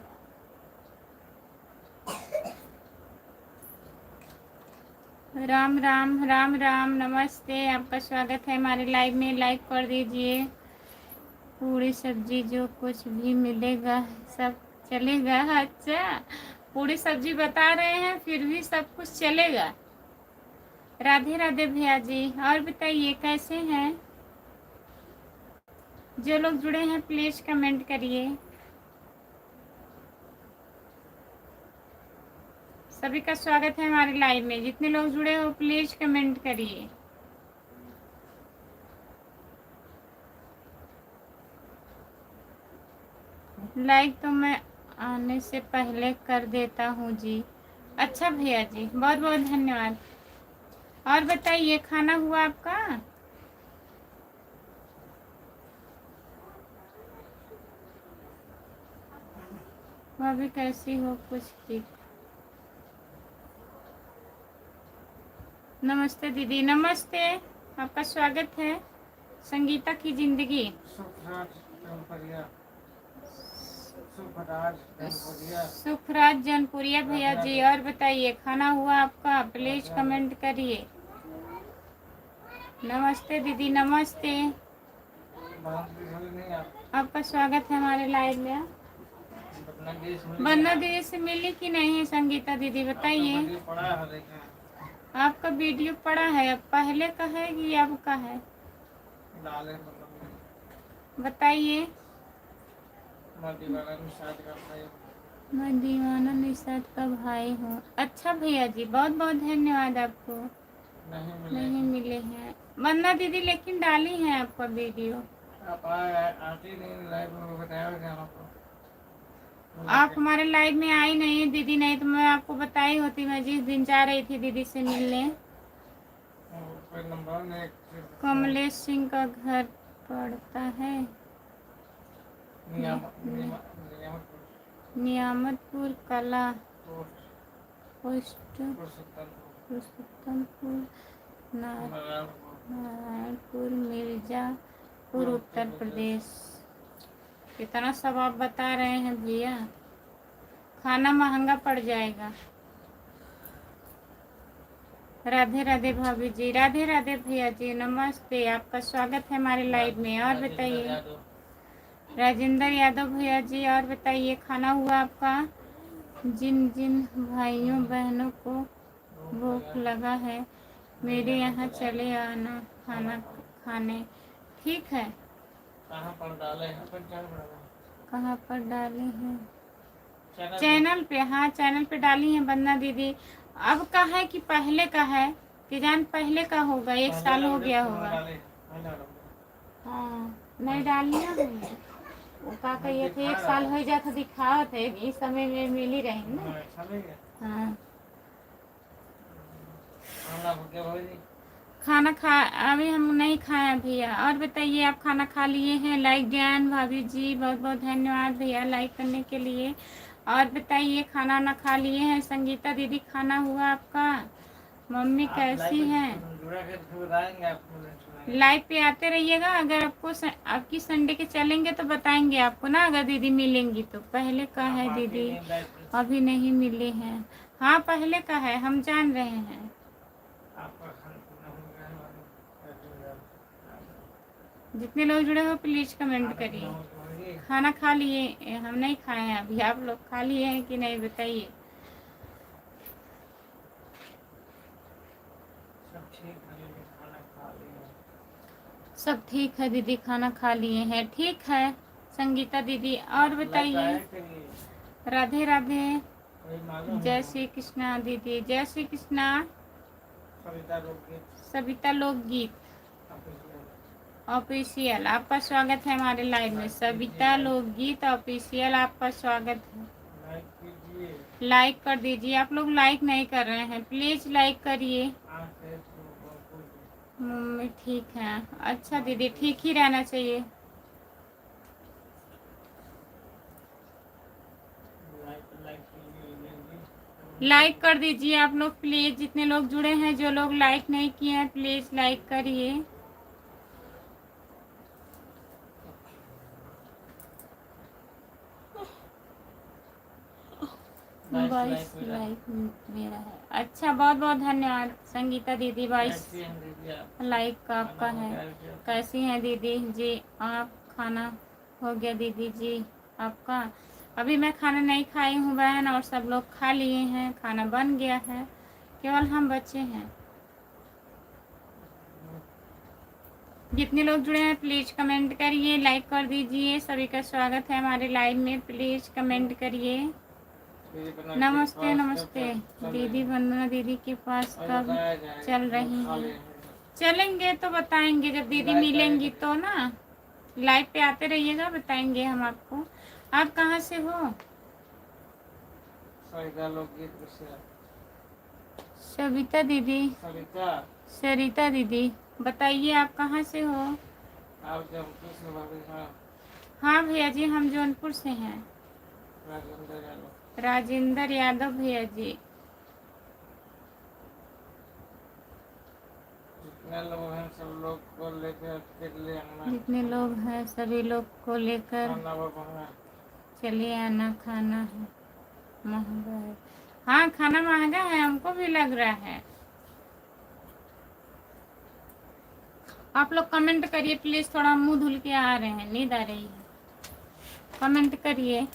राम राम, राम राम, नमस्ते, आपका स्वागत है हमारे लाइव में। लाइक कर दीजिए। पूरी सब्जी जो कुछ भी मिलेगा सब चलेगा। अच्छा, पूरी सब्जी बता रहे हैं, फिर भी सब कुछ चलेगा। राधे राधे भैया जी। और बताइए कैसे हैं? जो लोग जुड़े हैं प्लीज कमेंट करिए। सभी का स्वागत है हमारे लाइव में। जितने लोग जुड़े हो प्लीज कमेंट करिए। लाइक तो मैं आने से पहले कर देता हूँ जी। अच्छा भैया जी, बहुत बहुत धन्यवाद। और बताइए खाना हुआ आपका? वह भी कैसी हो कुछ ठीक। नमस्ते दीदी, नमस्ते, आपका स्वागत है संगीता की जिंदगी। सुखराज जनपुरिया भैया जी। और बताइए खाना हुआ आपका? प्लीज कमेंट करिए। नमस्ते दीदी, नमस्ते, आपका स्वागत है हमारे लाइव में। बन्ना दीदी से मिली कि नहीं संगीता दीदी, बताइए। आपका वीडियो पड़ा है, अब पहले का है कि अब का है, बताइए। मैं दीवाना निषाद का भाई हूँ। अच्छा भैया जी, बहुत बहुत धन्यवाद आपको। नहीं मिले हैं वंदना दीदी, लेकिन डाली है आपका वीडियो। आप हमारे लाइव में आई नहीं दीदी, नहीं तो मैं आपको बताई होती। मैं जिस दिन जा रही थी दीदी से मिलने। कमलेश सिंह का घर पड़ता है नियामतपुर कला पोस्ट पोस्ट पुरुषोत्तमपुर नारायणपुर मिर्जापुर उत्तर प्रदेश। कितना सब आप बता रहे हैं भैया, खाना महंगा पड़ जाएगा। राधे राधे भाभी जी, राधे राधे भैया जी, नमस्ते, आपका स्वागत है हमारे लाइव में। और बताइए राजेंद्र यादव भैया जी, और बताइए खाना हुआ आपका? जिन जिन भाइयों बहनों को भूख लगा है मेरे यहाँ चले आना खाना खाने। ठीक है, कहाँ पर डाले हैं? कहाँ पर डाली हैं? चैनल पे, हाँ चैनल पे डाली है वंदना दीदी। अब का है कि पहले का है कि जान पहले का होगा, 1 साल हो गया होगा। हाँ नहीं डालिया है वो का कहिए थे 1 साल हो जाता दिखाओ थे, इस समय में मिल ही रही ना। हाँ खाना खा अभी हम नहीं खाए भैया। और बताइए आप खाना खा लिए हैं? लाइक ज्ञान भाभी जी बहुत बहुत धन्यवाद भैया लाइक करने के लिए। और बताइए खाना ना खा लिए हैं? संगीता दीदी खाना हुआ आपका? मम्मी कैसी हैं? लाइव पे आते रहिएगा। अगर आपको आपकी संडे के चलेंगे तो बताएंगे आपको ना, अगर दीदी मिलेंगी तो। पहले का है दीदी, अभी नहीं मिले हैं। हाँ पहले का है, हम जान रहे हैं। जितने लोग जुड़े हो प्लीज कमेंट करिए। खाना खा लिए? हम नहीं खाए हैं अभी, आप लोग खा लिए हैं कि नहीं बताइए। सब ठीक है दीदी, खाना खा लिए हैं। ठीक है संगीता दीदी। और बताइए राधे राधे, जय श्री कृष्णा दीदी, जय श्री कृष्णा। सविता लोकगीत ऑफिशियल आपका स्वागत है हमारे लाइव में। सविता लोकगीत ऑफिशियल आपका स्वागत है। लाइक कर दीजिए। आप लोग लाइक नहीं कर रहे हैं, प्लीज लाइक करिए। मम्मी ठीक है? अच्छा दीदी ठीक ही रहना चाहिए। लाइक कर दीजिए आप लोग प्लीज, जितने लोग जुड़े हैं। जो लोग लाइक नहीं किए हैं प्लीज लाइक करिए। बाईस लाइक मेरा है। अच्छा बहुत बहुत धन्यवाद संगीता दीदी, 22 लाइक का आपका है। कैसी हैं दीदी जी आप? खाना हो गया दीदी जी आपका? अभी मैं खाना नहीं खाई हूँ बहन, और सब लोग खा लिए हैं, खाना बन गया है, केवल हम बच्चे हैं। जितने लोग जुड़े हैं प्लीज कमेंट करिए, लाइक कर दीजिए। सभी का स्वागत है हमारे लाइव में, प्लीज कमेंट करिए। नमस्ते नमस्ते दीदी, वंदना दीदी के पास कब चल रही हैं? चलेंगे तो बताएंगे, जब दीदी मिलेंगी तो ना। लाइव पे आते रहिएगा, बताएंगे हम आपको। आप कहाँ से हो? सविता दीदी, सरिता दीदी, बताइए आप कहाँ से हो? हाँ भैया जी हम जौनपुर से हैं। राजेंद्र यादव भैया जी। जितने लोग हैं सभी लोग को लेकर चलिए आना, खाना है महंगा है। हाँ खाना महंगा है, हमको भी लग रहा है। आप लोग कमेंट करिए प्लीज, थोड़ा मुंह धुल के आ रहे हैं, नींद आ रही है। कमेंट करिए।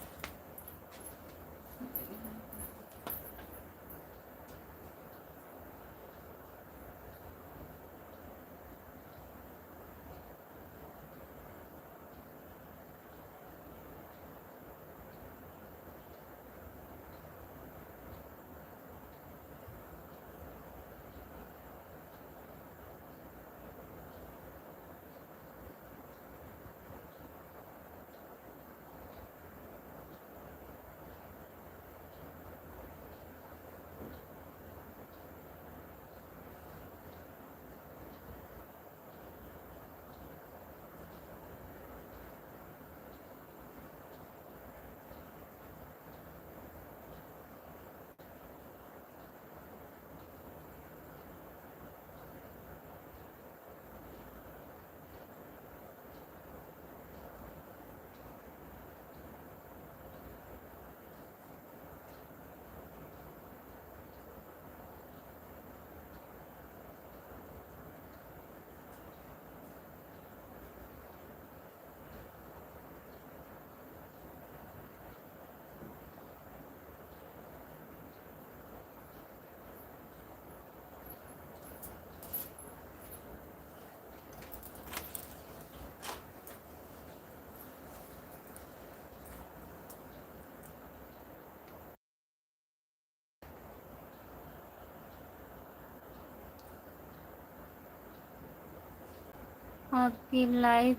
आपकी लाइव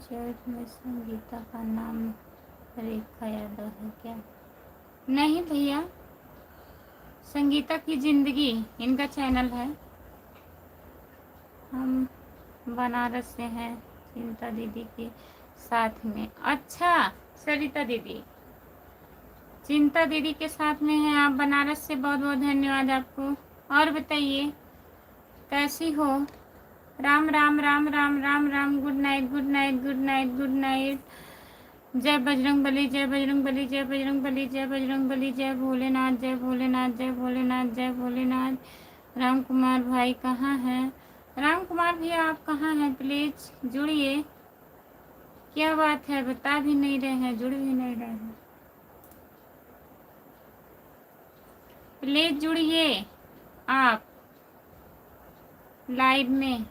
चैट में संगीता का नाम रेखा यादव है क्या? नहीं भैया, संगीता की जिंदगी इनका चैनल है। हम बनारस से हैं चिंता दीदी के साथ में। अच्छा सरिता दीदी, चिंता दीदी के साथ में हैं आप बनारस से, बहुत बहुत धन्यवाद आपको। और बताइए कैसी हो? Ram Ram Ram Ram Ram Ram, good night good night good night good night. जय बजरंग बली, जय बजरंग बली, जय बजरंग बली, जय बजरंग बली, जय भोलेनाथ, जय भोलेनाथ, जय भोलेनाथ, जय भोलेनाथ। राम कुमार भाई कहाँ हैं? राम कुमार भैया आप कहाँ हैं? प्लीज जुड़िए। क्या बात है, बता भी नहीं रहे हैं, जुड़ भी नहीं रहे हैं। प्लीज जुड़िए आप लाइव में।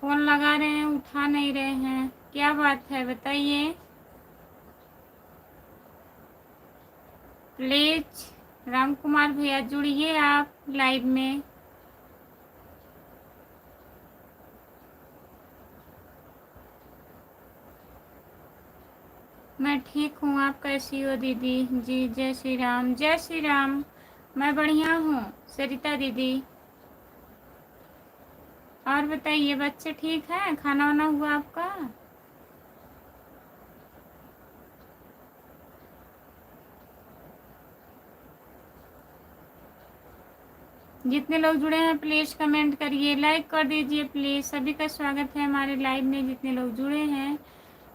फोन लगा रहे हैं, उठा नहीं रहे हैं, क्या बात है बताइए। प्लीज राम कुमार भैया जुड़िए आप लाइव में। मैं ठीक हूँ, आप कैसी हो दीदी? जी जय श्री राम, जय श्री राम। मैं बढ़िया हूँ सरिता दीदी। और बताइए बच्चे ठीक हैं? खाना वाना हुआ आपका? जितने लोग जुड़े हैं प्लीज कमेंट करिए, लाइक कर दीजिए प्लीज। सभी का स्वागत है हमारे लाइव में। जितने लोग जुड़े हैं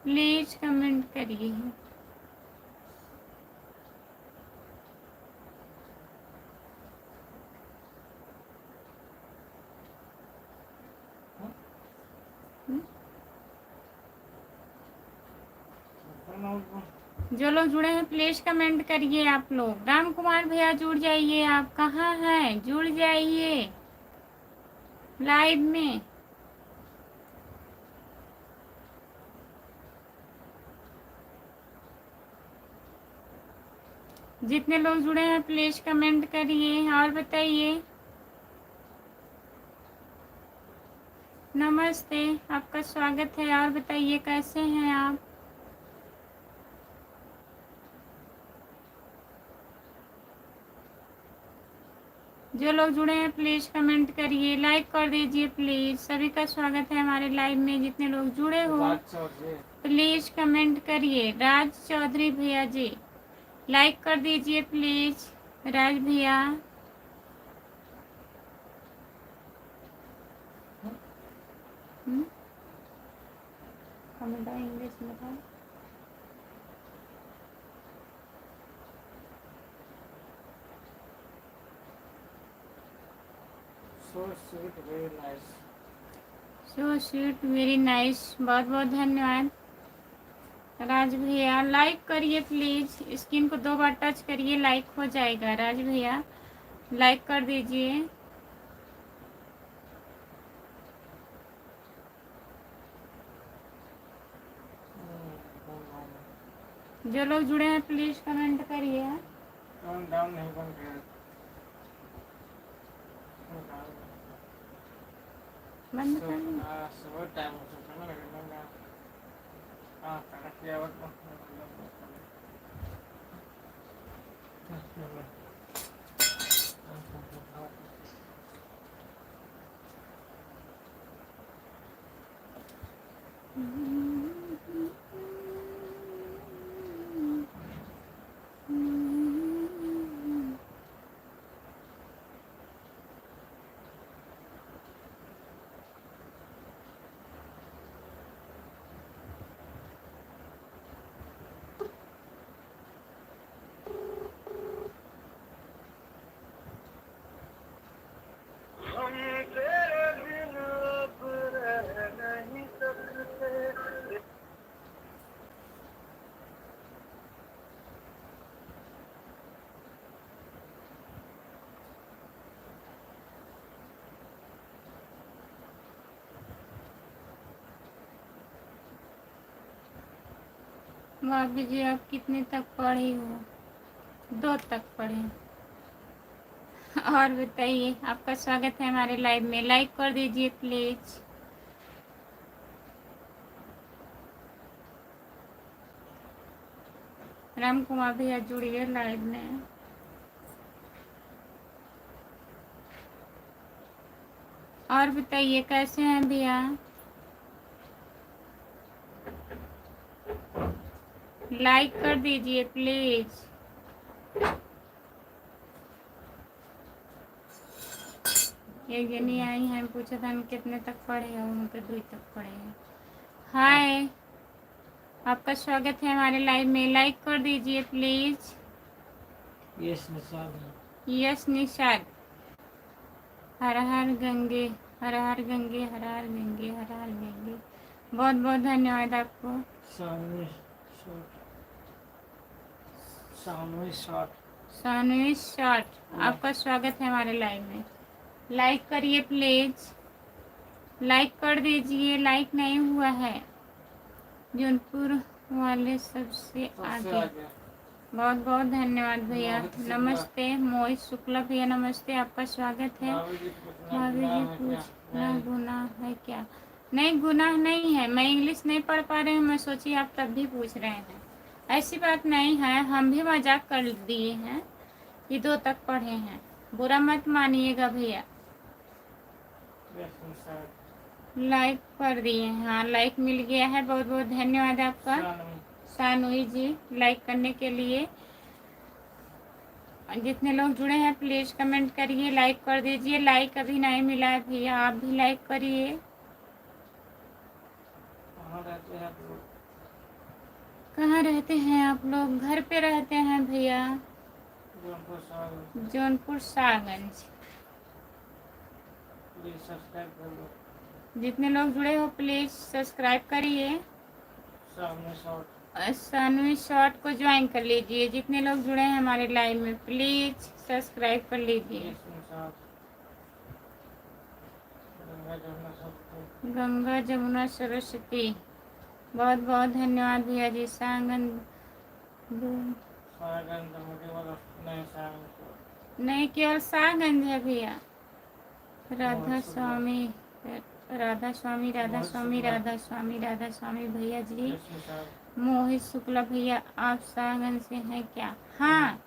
प्लीज कमेंट करिए। जो लोग जुड़े हैं प्लीज कमेंट करिए आप लोग। राम कुमार भैया जुड़ जाइए, आप कहाँ हैं? जुड़ जाइए लाइव में। जितने लोग जुड़े हैं प्लीज कमेंट करिए और बताइए। नमस्ते, आपका स्वागत है। और बताइए कैसे हैं आप? जो लोग जुड़े हैं प्लीज कमेंट करिए, लाइक कर दीजिए प्लीज। सभी का स्वागत है हमारे लाइव में। जितने लोग जुड़े हो प्लीज कमेंट करिए। राज चौधरी भैया जी लाइक कर दीजिए प्लीज। राज भैया कमेंट इंग्लिश में था। So sweet, very nice. So sweet very nice, बहुत बहुत धन्यवाद। राज भैया लाइक करिए प्लीज। स्क्रीन को 2 बार टच करिए, लाइक हो जाएगा। राज भैया लाइक कर दीजिए। जो लोग जुड़े हैं प्लीज कमेंट करिए। डाउन नहीं बन गया। बंद कर दो। सुबह टाइम हो चुका है ना, लेकिन मैं कनेक्ट किया हुआ भाभी जी आप कितने तक पढ़ी हो? 2 तक पढ़े। और बताइए, आपका स्वागत है हमारे लाइव में। लाइक कर दीजिए प्लीज। राम कुमार भैया जुड़िए लाइव में। और बताइए कैसे हैं भैया। लाइक कर दीजिए प्लीज। एक जनी आई हैं, पूछा था हम कितने तक पढ़े हैं, उनके 2 तक पढ़े हैं। हाय, आपका स्वागत है हमारे लाइव में। लाइक कर दीजिए please. Yes Nishad. Yes Nishad. हर हर गंगे, हर हर गंगे, हर हर गंगे, हर हर गंगे। बहुत बहुत धन्यवाद आपको। सानवी शॉट। सानवी शॉट, आपका स्वागत है हमारे लाइव में। लाइक करिए प्लीज। लाइक कर दीजिए। लाइक नहीं हुआ है। जौनपुर वाले सबसे आगे। बहुत बहुत धन्यवाद भैया। नमस्ते मोहित शुक्ला भैया, नमस्ते, आपका स्वागत है। भाभी जी पूछना गुनाह है क्या? नहीं, गुनाह नहीं है। मैं इंग्लिश नहीं पढ़ पा रही हूँ, मैं सोची आप तब भी पूछ रहे हैं। ऐसी बात नहीं है, हम भी मजाक कर दिए हैं कि 2 तक पढ़े हैं। बुरा मत मानिएगा भैया। लाइक कर दिए, हाँ लाइक मिल गया है। बहुत बहुत धन्यवाद आपका सानवी जी, लाइक करने के लिए। जितने लोग जुड़े हैं प्लीज कमेंट करिए, लाइक कर दीजिए। लाइक अभी नहीं मिला है भैया, आप भी लाइक करिए। कहाँ रहते हैं आप लोग? घर पे रहते हैं भैया, जौनपुर सागंज। जितने लोग जुड़े हो प्लीज सब्सक्राइब करिए। सानवी शॉर्ट को ज्वाइन कर लीजिए। जितने लोग जुड़े हैं हमारे लाइव में प्लीज सब्सक्राइब कर लीजिए। गंगा जमुना सरस्वती, बहुत बहुत धन्यवाद भैया जी। नहीं, केवल सागंज है भैया। राधा स्वामी, राधा स्वामी, राधा स्वामी, राधा स्वामी, राधा स्वामी भैया जी। मोहित शुक्ला भैया, आप सागंज से हैं क्या? हाँ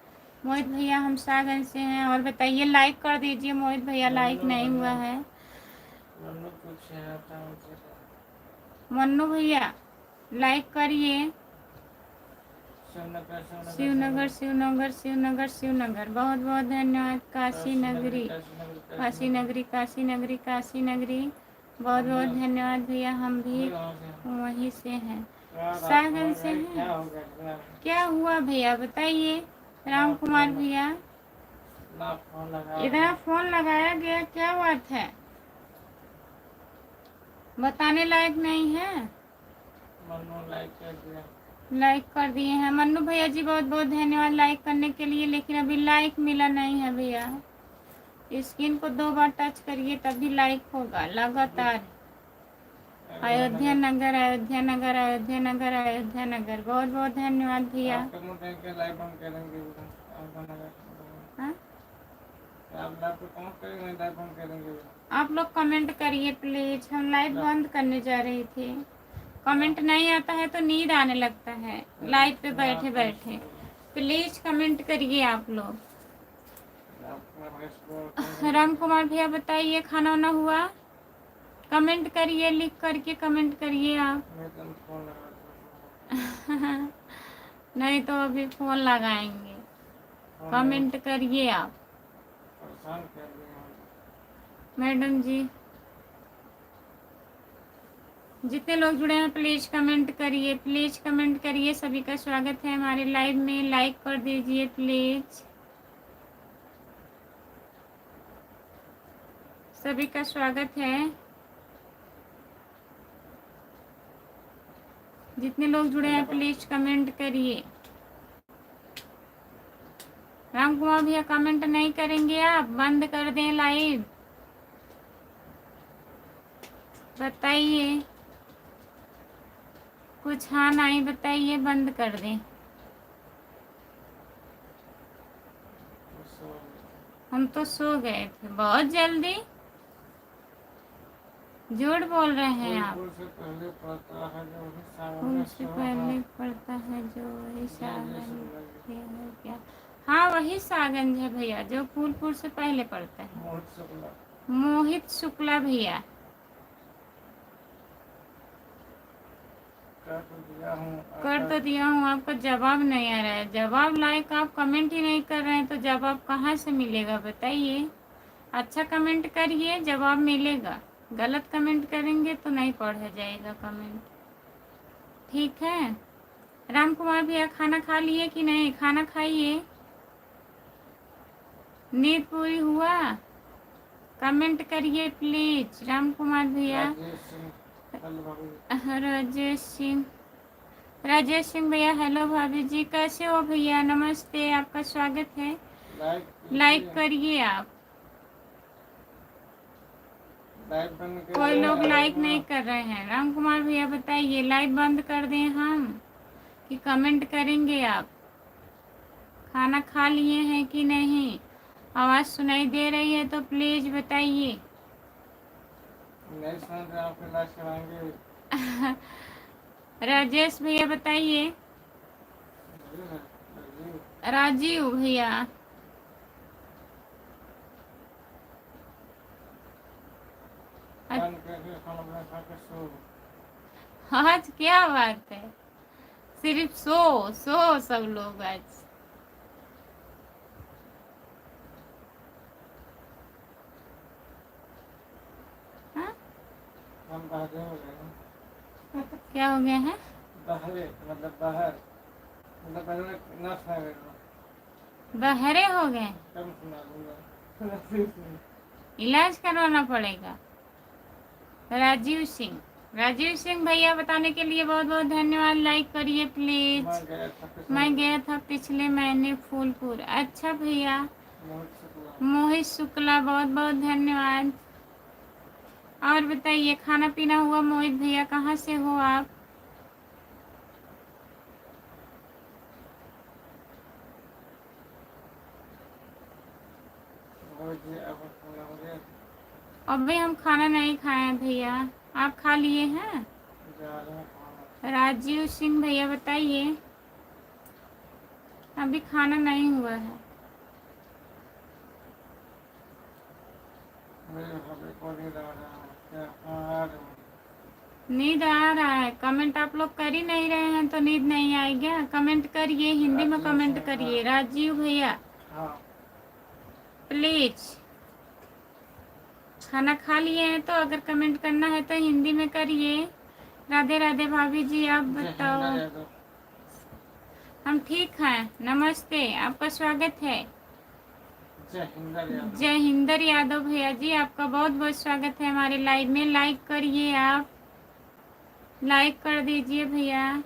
मोहित भैया, हम सागंज से हैं। और बताइए, लाइक कर दीजिए मोहित भैया, लाइक नहीं हुआ है। मन्नू भैया लाइक करिए। शिवनगर शिवनगर शिवनगर शिवनगर, बहुत बहुत धन्यवाद। काशी नगरी, काशी नगरी, काशी नगरी, काशी नगरी, बहुत बहुत धन्यवाद भैया। हम भी वहीं से हैं, सागंज से हैं। क्या हुआ भैया बताइए। राम कुमार भैया, इतना फोन लगाया गया, क्या बात है? बताने लायक नहीं है। लाइक कर दिए हैं मन्नू भैया जी, बहुत बहुत धन्यवाद लाइक करने के लिए। लेकिन अभी लाइक मिला नहीं है भैया। स्क्रीन को 2 बार टच करिए तभी लाइक होगा लगातार। अयोध्या नगर, अयोध्या नगर, अयोध्या नगर, अयोध्या नगर, बहुत बहुत धन्यवाद भैया। आप लोग कमेंट करिए प्लीज, हम लाइव बंद करने जा रहे थे। कमेंट नहीं आता है तो नींद आने लगता है लाइव पे बैठे बैठे। प्लीज कमेंट करिए आप लोग। राम कुमार भैया बताइए, खाना वाना हुआ? कमेंट करिए, लिख करके कमेंट करिए आप। नहीं तो अभी फोन लगाएंगे। कमेंट करिए आप मैडम जी। जितने लोग जुड़े हैं प्लीज कमेंट करिए, प्लीज कमेंट करिए। सभी का स्वागत है हमारे लाइव में। लाइक कर दीजिए प्लीज। सभी का स्वागत है। जितने लोग जुड़े हैं प्लीज कमेंट करिए। राम कुमार भैया कमेंट नहीं करेंगे आप? बंद कर दें लाइव? बताइए कुछ। हाँ नहीं बताइए, बंद कर दें। हम तो सो गए थे बहुत जल्दी। झूठ बोल रहे हैं आप। फूल से पहले पड़ता है जो वही सावन फूल में से सुहागा। पहले पड़ता है जो वही सावन मोहित ये है क्या? हाँ वही सागंज है भैया जो फूल से पहले पड़ता है। शुक्ला मोहित शुक्ला भैया। कर तो दिया हूँ कर तो दिया हूँ, आपका जवाब नहीं आ रहा है। जवाब लाइक आप कमेंट ही नहीं कर रहे हैं तो जवाब कहाँ से मिलेगा बताइए। अच्छा कमेंट करिए जवाब मिलेगा, गलत कमेंट करेंगे तो नहीं पढ़ा जाएगा कमेंट। ठीक है राम कुमार भैया, खाना खा लिए कि नहीं? खाना खाइए। नींद पूरी हुआ? कमेंट करिए प्लीज राम कुमार भैया। राजेश सिंह भैया हेलो भाभी जी, कैसे हो भैया? नमस्ते, आपका स्वागत है। लाइक करिए आप। कोई लोग लाइक नहीं कर रहे हैं। राम कुमार भैया बताइए लाइव बंद कर दें हम कि कमेंट करेंगे आप? खाना खा लिए हैं कि नहीं? आवाज़ सुनाई दे रही है तो प्लीज बताइए। नहीं सुन रहे आपके लाइक कराएंगे। राजेश भैया बताइए। राजीव भैया आज क्या बात है? सिर्फ सो सब लोग आज। हाँ? हम बाहर हो गए। क्या हो गया है? बाहर मतलब बाहर मतलब पहले ना सुना बहरे हो गए? कम सुना दूंगा। इलाज करवाना पड़ेगा। राजीव सिंह भैया बताने के लिए बहुत बहुत धन्यवाद। लाइक करिए प्लीज। मैं गया था पिछले महीने फूलपुर। अच्छा भैया मोहित शुक्ला बहुत बहुत धन्यवाद। और बताइए खाना पीना हुआ मोहित भैया? कहाँ से हो आप? अभी हम खाना नहीं खाए हैं भैया, आप खा लिए हैं? राजीव सिंह भैया बताइए। अभी खाना नहीं हुआ है। नींद आ रहा है? कमेंट आप लोग कर ही नहीं रहे हैं तो नींद नहीं आएगी? कमेंट करिए, हिंदी में कमेंट करिए। राजीव भैया प्लीज। खाना खा लिए हैं तो अगर कमेंट करना है तो हिंदी में करिए। राधे राधे भाभी जी, आप बताओ। हम ठीक हैं, नमस्ते, आपका स्वागत है। जय हिंदर यादव भैया जी, आपका बहुत बहुत स्वागत है हमारे लाइव में। लाइक करिए आप, लाइक कर दीजिए भैया।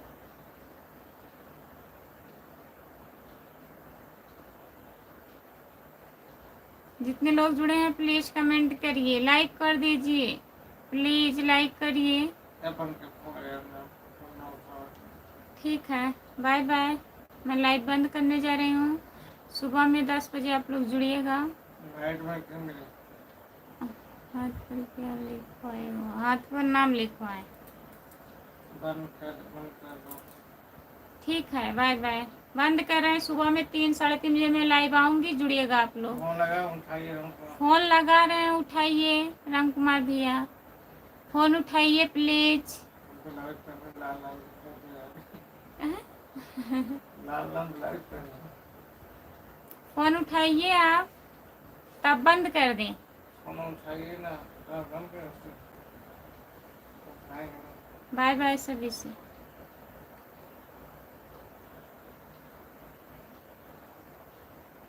जितने लोग जुड़े हैं प्लीज कमेंट करिए, लाइक कर दीजिए प्लीज, लाइक करिए। ठीक है बाय बाय, मैं लाइव बंद करने जा रही हूँ। सुबह में 10 बजे आप लोग जुड़िएगा। हाथ पर क्या लिखवाए हो? हाथ पर नाम लिखवाए। ठीक है बाय बाय, बंद कर रहे हैं। सुबह में 3 साढ़े 3 बजे मैं लाइव आऊंगी, जुड़िएगा आप लोग। फोन लगा रहे हैं, उठाइए राम कुमार भैया, फोन उठाइए प्लीज। फोन उठाइए आप, तब बंद कर दें। फोन उठाइए ना, बंद कर। बाय बाय सभी से।